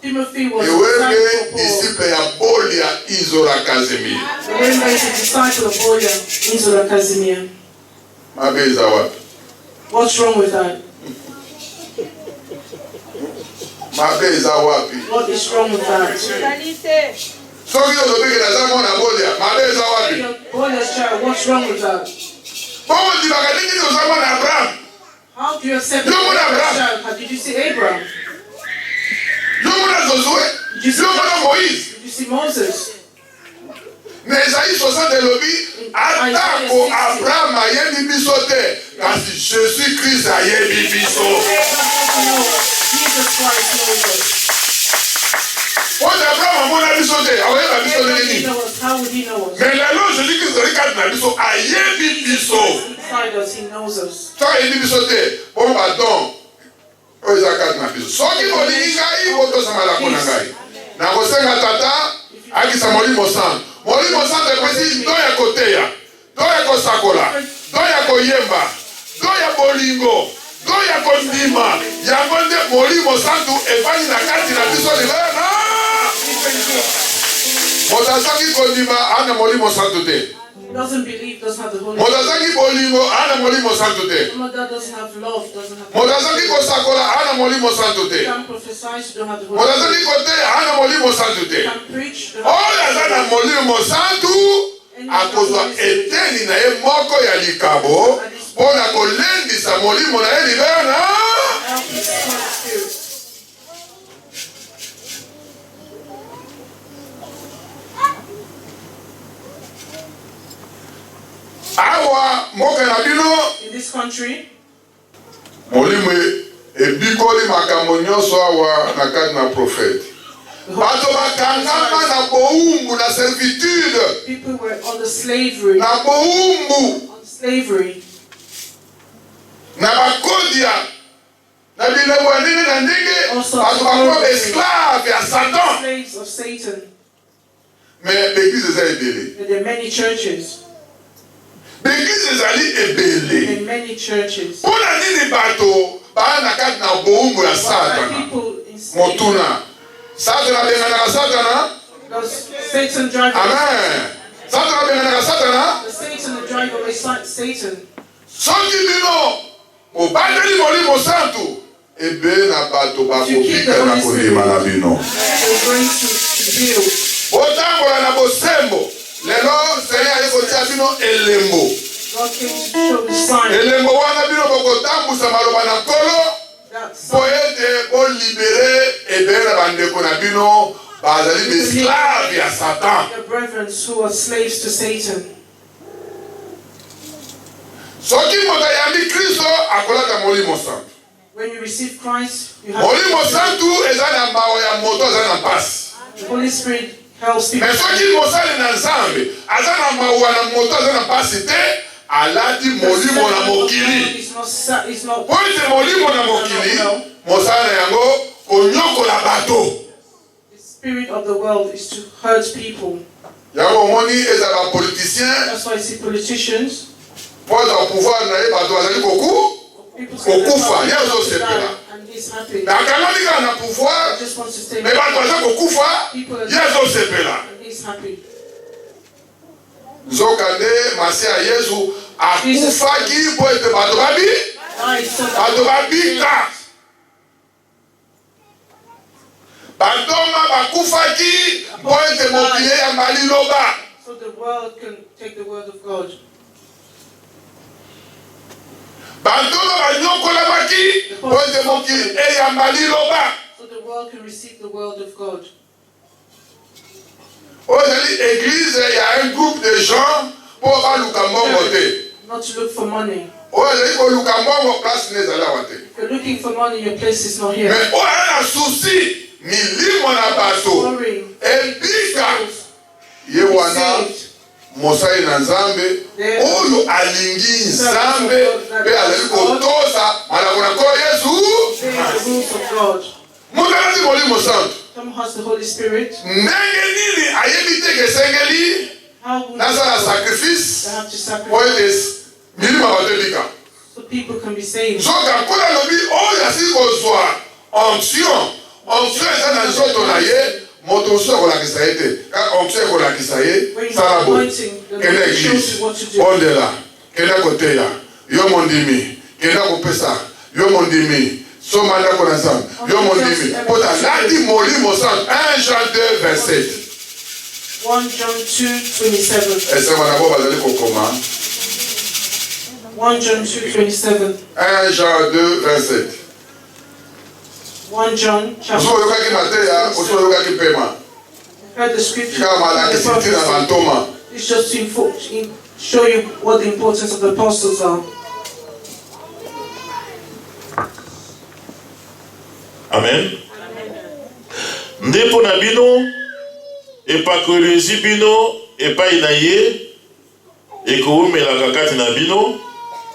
Timothy was Ewebe disciple ya Bolia Inzola Kazimir. a disciple of Bolia Inzola Kazimir. Mabeza wapi? What's wrong with that? Mabeza wapi? What is wrong with that? Soki ozobeke na mwana Bolia, mabeza wapi? Bolia's child, what's wrong with that? Bomo dibaka nini ozama na Abraham? How do you accept No one Bolia's Abraham. child? How did you see Abraham? Yomona Josué, yomona Moïse. Did you see Moses? Na Esaïe 60 elobi, atako Abraham ayebi biso te, kasi Jésus Christ ayebi biso. Jesus Christ knows us. Oye Abraham amona biso te, aoyeba biso Abraham nini? knows us. How would he know us? Mais lelo Jésus Christ rikati na biso ayebi biso. Inside us, he knows us. So ayebi biso te, bon pardon. Oyo eza kati na biso. Soki bolingi ngai botosa malako na ngai. Nakosenga tata akisa Molimo Santo. Molimo Santo ekwesi do ya koteya, do ya kosakola, do ya koyemba, do ya bolingo, do ya kondima. Yango nde Molimo Santo evandi na kati na biso libena. Moto azangi kondima ana Molimo Santo te. Doesn't believe, doesn't have the Holy Moto azangi bolingo ana Molimo Santo te. Someone that doesn't have love, doesn't have Moto azangi kosakola ana Molimo Santo te. can prophesy, you don't have the Holy Moto azangi koteya ana Molimo Santo te. can preach, you don't Oyo aza na Molimo Santo akozwa eteni na ye moko ya likabo mpona kolendisa molimo na ye libena. have His Spirit. Awa mboka na bino In this country, molimo ebikoli makambo nyonso awa na kati na profete. Bato bakangama na boumbu na servitude. people were on the slavery, Na boumbu on slavery, na bakodia na bilebo ya ndenge na ndenge. Bato bakuwa esclave ya Satan. slaves of Satan. Mais l'église est ébélée. But there are many churches. L'église est ébélée. There are many churches. Pour la nini bato, ba na kat na boumbu ya Why Satana. people enslaved? Motuna. Satana bengana Satana. Does Satan drive away? Amen. Satana bengana Satana. Does Satan drive away Satan? Soki bino, obandeli molimo santu. Ebe na bato bakopika na kolima na bino. They're going to heal. Botambola na bosembo. Lelo Seigneur akotia bino elembo. God came to show the sign. Elembo wana bino bokotambusa maloba na nkolo. Po ete bolibere ebe na bandeko na bino bazali besclave ya Satan. Your brethren who are slaves to Satan. Soki moto ayambi Kristo akolaka molimo santu. When you receive Christ, you have Molimo santu eza na mbao ya moto aza na mpasi. the Holy Spirit helps people. Mais soki mosali na Nzambe aza na mawa na moto aza na mpasi te, alati molimo na mokili. It's not Po ete molimo na mokili, mosala na yango konyokola bato. the spirit of the world is to hurt people. Yango omoni eza ba politicien, That's why I see politicians. po za pouvoir na ye bato bazali People say Okufa, they're yes, about to sepela. die, and he's happy. na kanoni kaka na He pouvoir, just wants to stay me bato baza kokufa, ye azosepela. and he's happy. Nzokande masi ya Yesu akufaki po ete bato bato babika. Batoma bakufaki po ete mokili ya maliloba. So the world can take the word of God. Batoma banyokolamaki po ete mokili ya maliloba. So the world can receive the word of God. Aujourd'hui, l'église, il y a un groupe de gens pour baluka mbongo te. Not to look for money. Aujourd'hui, pour luka mbongo place nezala wate. If you're looking for money, your place is not here. Mais oya na souci, milimo na bato. Worrying. Ebika. Ye wana mosai na Nzambe, oyo alingi Nzambe, pe azali kotosa malako na ko Yesu. Obey the rules of God. Mutalati molimo santu. Some has the Holy Spirit. Ndenge nini ayebi te kesengeli How would nasala they sacrifice have to po sacrifice ete milimo bato ebika. so people can be saved? Nzoka nkula lobi oyo asili kozwa onction eza na nzoto na ye moto mosusu akolakisa ye te kaka onction ekolakisa ye sala boye kende eglise bondela kende koteya yo mondimi kende kopesa yo mondimi soma ndako na Nzambe yo mondimi po talandi molimo santu 1 Jean 2 verset 1 John 2:27. esengo na bo bazali kokoma 1 John 2:27. 1 Jean 2 verset 1 John chapter. oso oyokaki mateya oso oyokaki pema Heard the scripture. kaka malakisi ntina bantoma. It's just to show you what the importance of the apostles are. Amen. Ndipo na bino epakolezi bino epai na ye ekoumelaka kati na bino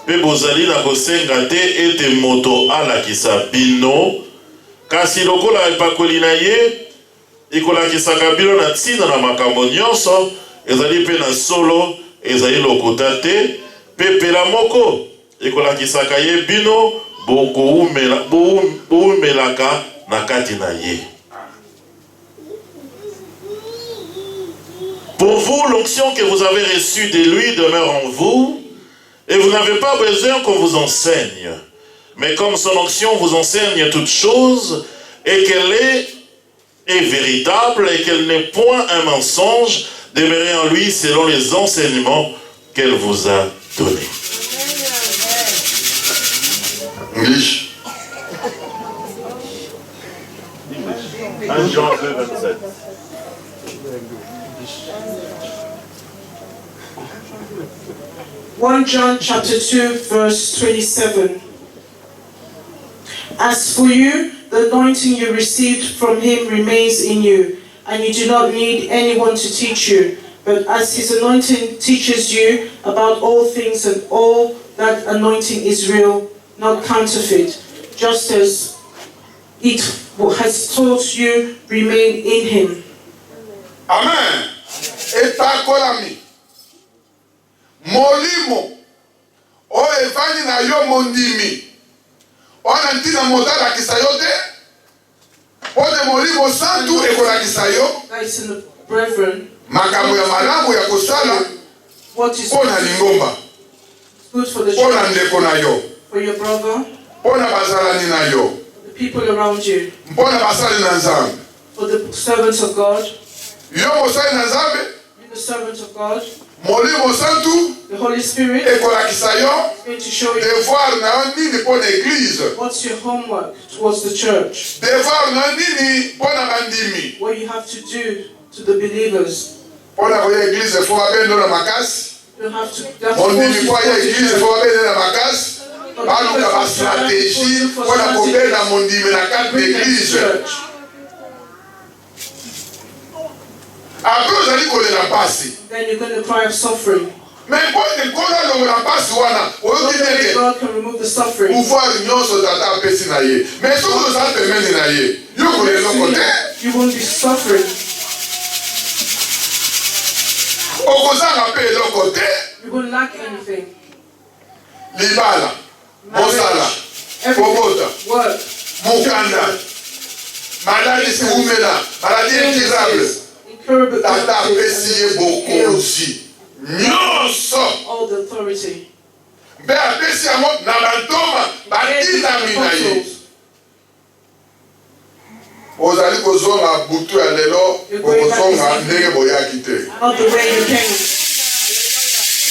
pe bozali na kosenga te ete moto alakisa bino kasi lokola epakoli na ye ekolakisaka bino na ntina na makambo nyonso ezali pe na solo ezali lokota te pe pela moko ekolakisaka ye bino boumelaka na kati na ye. Pour vous, l'onction que vous avez reçue de lui demeure en vous, et vous n'avez pas besoin qu'on vous enseigne. Mais comme son onction vous enseigne toutes choses, et qu'elle est véritable, et qu'elle n'est point un mensonge, demeurez en lui selon les enseignements qu'elle vous a donnés. English. 1 Jean 2, 27. John chapter 2 verse 27. As for you, the anointing you received from him remains in you, and you do not need anyone to teach you. But as his anointing teaches you about all things, and all that anointing is real, not counterfeit, just as it has taught you, remain in him. Amen. epakolami molimo oyo evandi na yo mondimi wana ntina moto alakisa yo te po te molimo santu ekolakisa yo makambo ya malamu ya kosala mpo na lingomba mpo na ndeko na yo mpo na bazalani na yo mpo na basali na nzambe yo mosali na nzambe molimo santu ekolakisa yo devoir na yo nini mpo na eglize devoir na yo nini mpo na bandimi mpo na koya eglize fo babendo na makasi mondimi mpo aya eglize fo babende na makasi baluka bastratégie mpo na kobenda mondimi na kati d'église apres ozali kolela mpasi mais mpo ete nkolo alongola mpasi wana oyoki ndenge pouvoir nyonso tata apesi na ye mais soki ozala pembeni na ye yo kolela eloko te okozanga mpe eloko te libala mosala kobota mokanda maladi siumela maladi incurable tata apesi ye bokonzi nyonso mpe apesi yango na bantoma batindami na ye ozali kozonga butu ya lelo okozonga ndenge boyaki te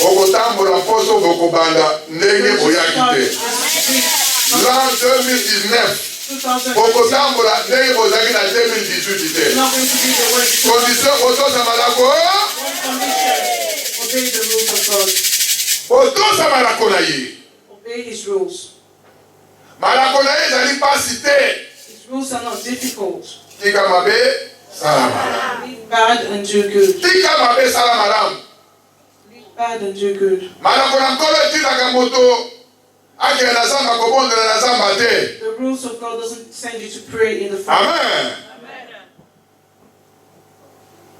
okotambola mposo bokobanda ndenge boyaki te l'an 2019 okotambola ndenge bozalaki na 2018 te condition kotosa malako kotosa malako na ye malako na ye ezali mpasi te rules are not difficult. tika mabe sala malamu Live bad and do good. tika mabe sala malamu Live bad and do good. malako na nkolo etinaka moto akende na zamba kobondela na zamba te. The rules of God doesn't send you to pray in the front. Amen.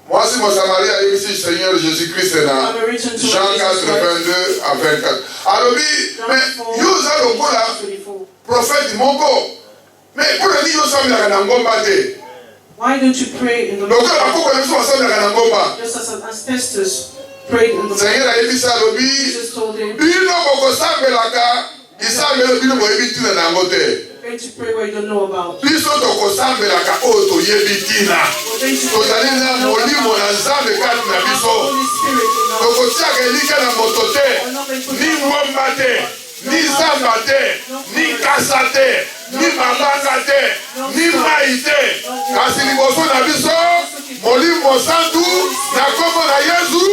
Mwasi Mosamaria yebisi Seigneur Jésus-Christ na Jean 4, 22 à 24. Alobi, mais yoza lokola prophète moko. Mais pour le dire yosamilaka na ngomba te. Why don't you pray in the lokola bakoko leso basamilaka na ngomba. Just as ancestors prayed in the Seigneur yebisi alobi, bino bokosambelaka isambelo bino boyebi tina na yango te. Going to pray where you don't know about. Biso tokosambelaka oyo toyebi tina. Tozali na molimo na nzambe kati na biso. Tokotiaka elika na moto te, ni ngomba te, ni zamba te, ni kasa te, ni mabanga te, ni mai te. Kasi liboso na biso, molimo santu na kombo na Yesu.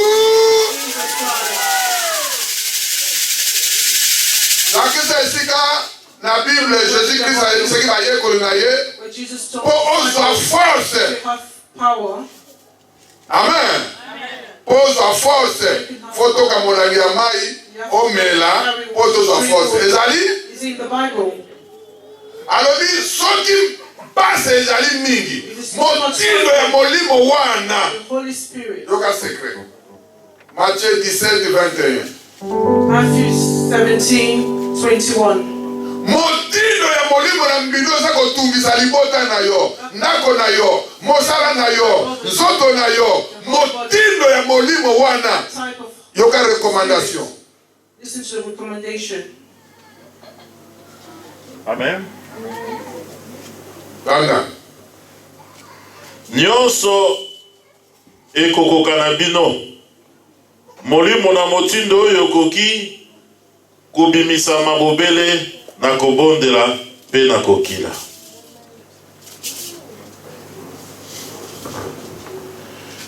Lakisa esika na Bible, Jésus-Christ a dit que pour ozwa force. Amen. Pose à force. Photo comme on a dit à Maï, omela, pose à force. Ezali? Is in the Bible. Alors dit, ce qui passe ezali mingi. Motindo ya molimo wana. The Holy Spirit. Yoka secret. Matthieu 17, 21. Matthew 17, 21. Motindo ya molimo na mbino za kotungisa libota na yo, ndako na yo, mosala na yo, nzoto na yo, motindo ya molimo wana. Yoka recommandation. Listen to the recommendation. Amen. Ganga. Nyonso ekokoka na bino. Molimo na motindo oyo koki kubimisa mabobele na kobondela pe na kokila.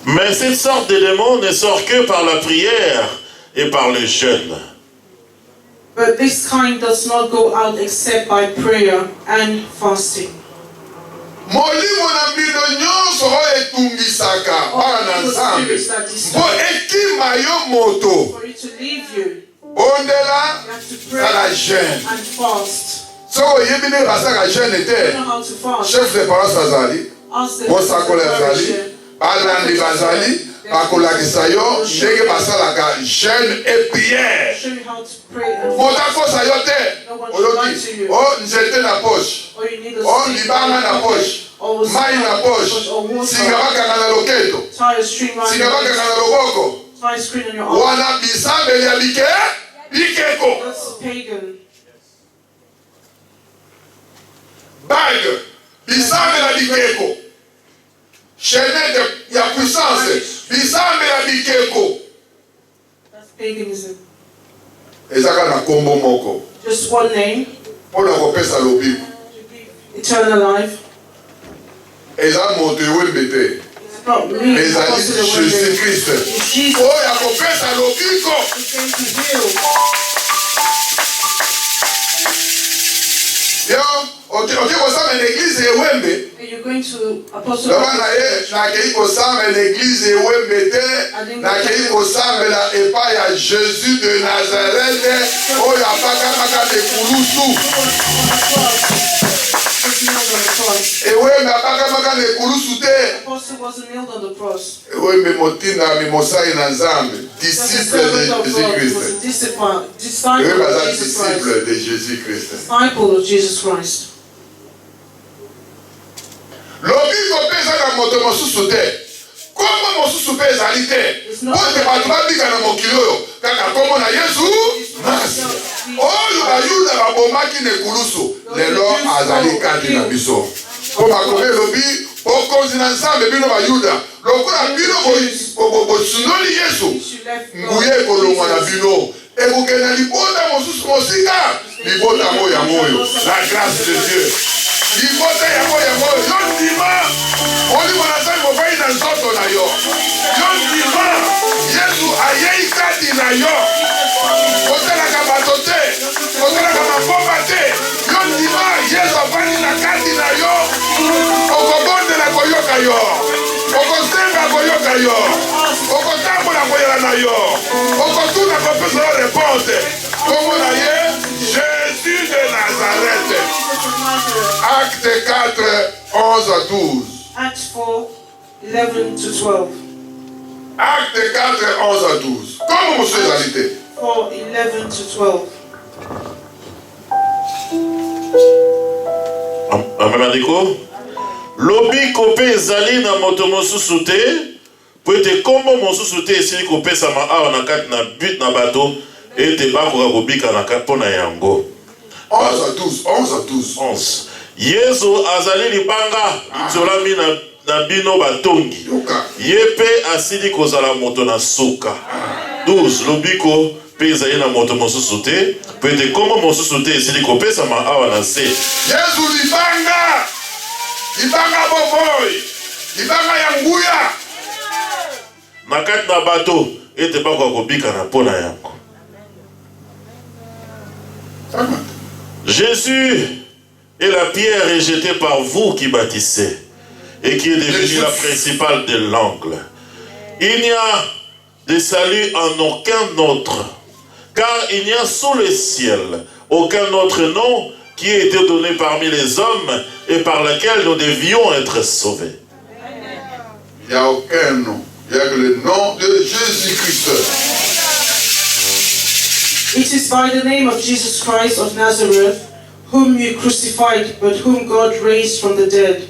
Mais cette sorte de démon ne sort que par la prière et par le jeûne. But this kind does not go out except by prayer and fasting. Molimo na mbino nyonso oyo etungisaka bana na Nzambe mpo ekima yo moto. For it to leave you, Bondela you have to pray na jeûne. and fast. So oyebi nde basaka jeûne You te. know how to fast. Chef de paroisse azali, Ask the mosakoli azali, parish, balandi bazali, bakolakisa yo ndenge basalaka jeûne et prière. Show you how to pray and moto akosa yo te oloki o nzete na poche or you need a o stick, libanga na poche or mai na poche singa bakanga na loketo tie a string around singa your bakanga waist, na loboko tie a string on your arm. wana bisambeli ya bikeko That's pagan. bague bisambeli ya bikeko chaînette ya puissance bisambeli ya bikeko That's paganism. ezaka na kombo moko Just one name, mpona kopesa lobiko eternal life. eza moto ewembe te It's not me, ezali Apostle of one jésus day. christ It's Jesus oyo akopesa lobiko who came to heal. yo oki kosala na eglize ewembe And you're going to Apostle loba na ye nakei kosambela eglize ewembe te nakei kosambela epai ya jésus de nazarete oyo apakamaka lekulusu ewembe apakamaka lekulusu te Apostle wasn't nailed on the cross. ewembe motindami mosali na nzambe He was a disciple de servant of jésus God. He was christ a disciple ewembe of aza Jesus Christ. disciple de jésus christ Disciple of Jesus Christ. lobiko mpe eza na moto mosusu te kombo mosusu mpe ezali te po te bato babika na mokili oyo kaka kombo na yesu masi oyo bayuda babomaki na ekulusu lelo azali kati na biso mpo makomi elobi bokonzi na nzambe bino bayuda lokola bino bosundoli yesu nguya ekolongwa na bino ekokende na libota mosusu mosika libota yango yangoyo la grâce de dieu libota yango yangoyo yo ndima molimo na nzambe mobali na nzoto na yo yo ndima yesu ayei kati na yo kotalaka bato te kotalaka mabomba te yo ndima yesu afandi na kati na yo okobondela koyoka yo okosenga koyoka yo okotambola koyela na yo okotuna kopesa yo reponse kombo na ye jésus de nazarete. Acte 4, 11 à 12. Acts 4, 11 to 12. Acte 4, 11 à 12. Comment vous êtes 4, 11 to 12. Amen. Lobiko pe ezali na moto mosusu te po ete kombo mosusu te esili kopesama awa na kati na but na bato ete bakoka kobika na kati mpo na yango. 11 à 12. 11 à 12. 11. Yesu azali libanga itolami na bino batongi. Ye pe asili kozala moto na suka. 12. Lobiko pe ezali na moto mosusu te po ete kombo mosusu te esili kopesama awa na se. Yesu libanga. Libanga boboy. Libanga ya nguya. Na kati na bato ete bakoka kobika na mpo na yango. Jésus est la pierre rejetée par vous qui bâtissez et qui est devenue la principale de l'angle. Il n'y a de salut en aucun autre, car il n'y a sous le ciel aucun autre nom qui ait été donné parmi les hommes et par lequel nous devions être sauvés. Il n'y a aucun nom. Il n'y a que le nom de Jésus-Christ. It is by the name of Jesus Christ of Nazareth, whom you crucified, but whom God raised from the dead,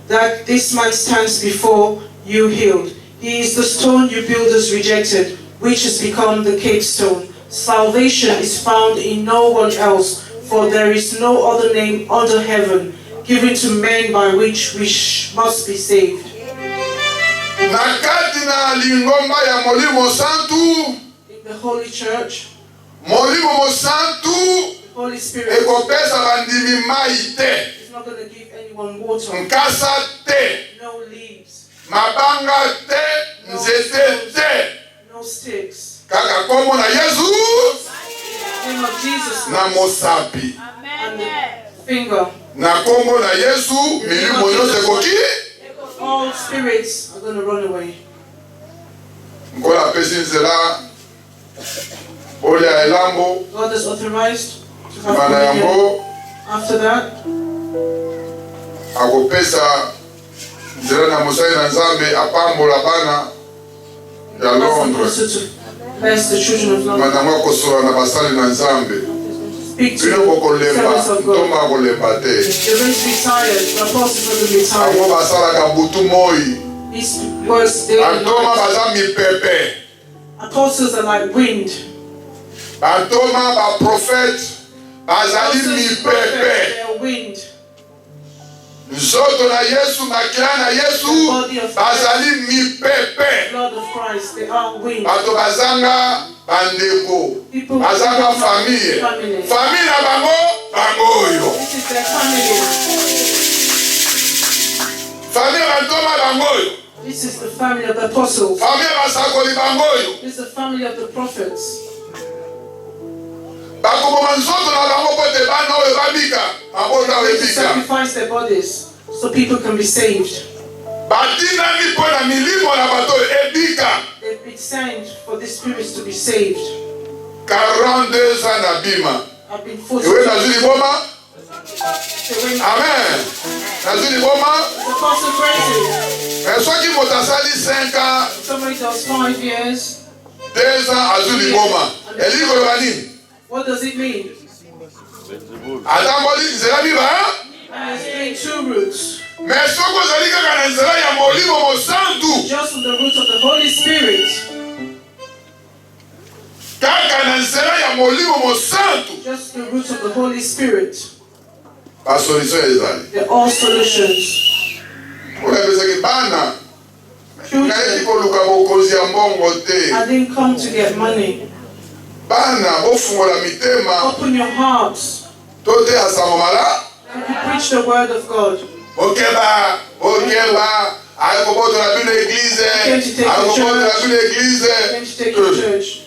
that this man stands before you healed. He is the stone you builders rejected, which has become the capstone. Salvation is found in no one else, for there is no other name under heaven given to men by which we must be saved. Nakati na lingomba ya molimo santu. In the Holy Church, Molimo mosantu. Holy Spirit Ekopesa bandimi mai te. is not going to give anyone water, Nkasa te. no leaves, Mabanga te. Nzete te. no sticks. Kaka kombo na Yesu. In the name of Jesus Na mosapi. and the finger. Na kombo na Yesu. Milimo nyonso ekoki. All spirits are going to run away. Nkola pesi nzela. Olia elambo. God has authorized to have Bana communion. yango. After that, Akopesa nzela na mosali na nzambe apambola bana ya Londres. Also to bless the children of London. Manangwa kosola na basali na Nzambe. Speak to Bino the kokolemba, servants of God. ntomba kolemba te. You're going to be tired. The apostles are going to be tired. Ango basalaka butu moi. These words, day and Antoma night. baza mipepe. Apostles are like wind. Antoma ba prophète bazali Apostles, prophets, mipepe. they are wind. Nzoto na Yesu makila na Yesu bazali mipepe. Blood of Christ, they are wind. Bato bazanga bandeko. People Bazanga famille. Famille na bango bangoyo. This is their family. Famille bantoma bangoyo. This is the family of the apostles. Famille basakoli bangoyo. This is the family of the prophets. Bakoboma nzoto na bango pote bana oyo babika. Abona They webika. sacrifice their bodies so people can be saved. Batinami mpo na milimo na bato ebika. They've been sent for the spirits to be saved. 42 ans na bima. I've been forced Ewe to nazuli boma. win. Amen. Nazuli boma. The apostle prays Mais soki moto asali 5 ans, it. Somebody does 5 years. 2 ans azuli boma. Elingi koloba nini? What does it mean? Atamboli nzela miba. And it's been 2 routes. Mais soki ozali kaka na nzela ya molimo mosantu, Just on the route of the Holy Spirit. kaka na nzela ya molimo mosantu, Just the route of the Holy Spirit. basolution ezali. They're all solutions. Olebesaki bana nayebi Children, koluka bokonzi ya mbongo te. I didn't come to get money. Bana bofungola mitema Open your hearts. to te asango mala. And you preach the word of God. Okeba, okeba, akobotola bino eglize, akobotola bino eglize. Then you take your church.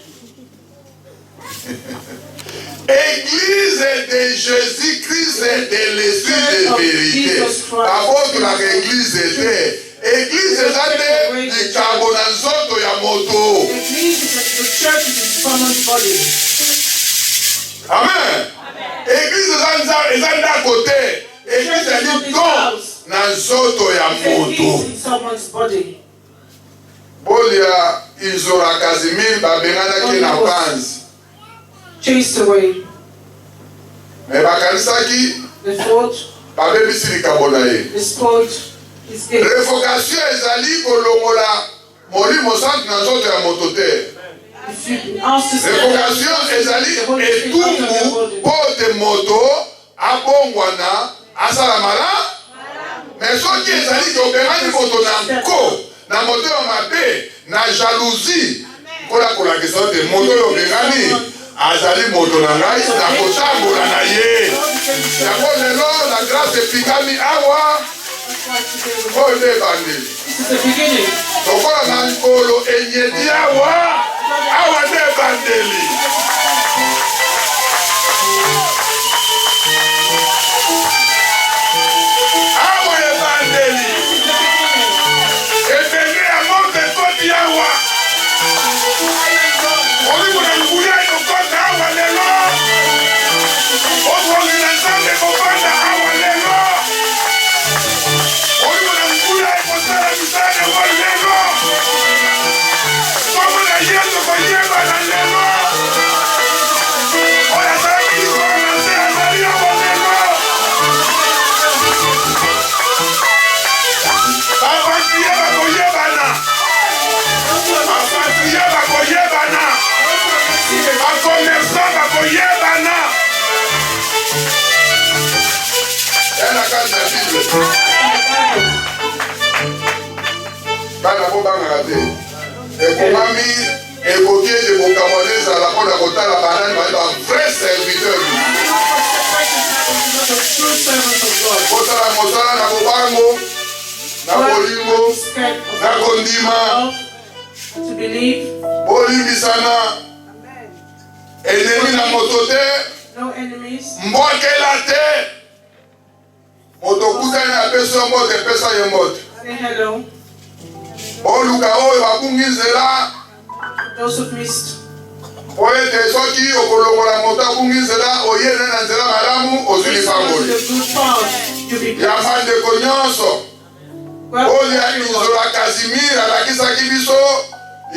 Église de Jésus-Christ de l'Esprit de vérité. Abotolaka église te. Église eza te likambo na nzoto ya moto. The church is in someone's body. Amen. Église eza ndako te. Église ezali don na nzoto ya It's moto. in someone's body. Bolia Izora Casimir babenganaki na panzi. Chased away. Me bakanisaki They fought. babebisi likambo na ye. They spoiled his gift. Révocation ezali kolongola molimo santu na nzoto ya moto te. If you've been asked to Révocation ezali the Holy Spirit out of your etumbu body. po te moto abongwana asala mala. Mais soki ezali ke obengani moto na nko na moto ya mabe na jalousie mpona kolakisa te moto oyo obengani azali moto na ngai na kotambola na ye. Yango lelo na grâce epikami awa oyo nde ebandeli. This is the beginning. Lokola na nkolo enyedi awa nde ebandeli. Awa ebandeli. Ebenge ya moto ekoti awa. Olimo na nguya ekokota awa lelo. Okongi na Nzambe ekofanda awa lelo. Olimo na nguya ekosala misala yango lelo. Kombo na Yesu koyeba na lelo. Oyo azalaki likolo na se azali yango lelo. Babantiye bakoyebana. Babantiye bakoyebana. Bakomersan bakoyebana. Yana kati ya Bible. Bana bo bangaka te. Ekomami ekoki ete bokamwa ezala mpona kotala banani bali ba vrai serviteur. The true servants of God. Kotala mosala na bobango, na bolingo, Scared of na kondima, love, to believe, bolimbisana. Ennemi na moto te, no enemies. mbokela te. Moto kutani na peso mbote, pesa ye mbote. Say hello. Oluka oyo babungi nzela, Those who've missed. po ete soki okolongola moto abungi nzela, oyene na nzela malamu, ozwi The lipangoli. good path. You'll be Ya blessed. bandeko nyonso, Well, oyo ya Izola Casimir alakisaki biso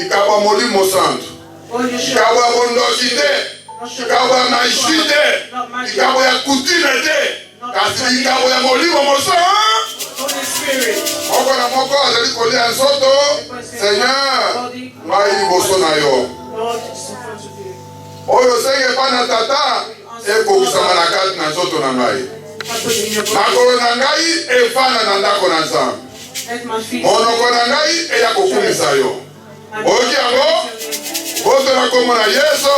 ikabwa molimo santo, ikabwa bondoki te, ikabwa maji te, ikabwa ya kutine te, kasi ikabwa ya molimo mosanto. Moko na moko azali kolia nzoto, Seigneur, ngai liboso na yo. Oyo senge pana tata, ekokisama na kati na nzoto na ngai. Makolo na ngai efana na ndako na Nzambe. Monoko na ngai eya kokumisa yo. Oyoki yango? Boto na kombo na Yesu.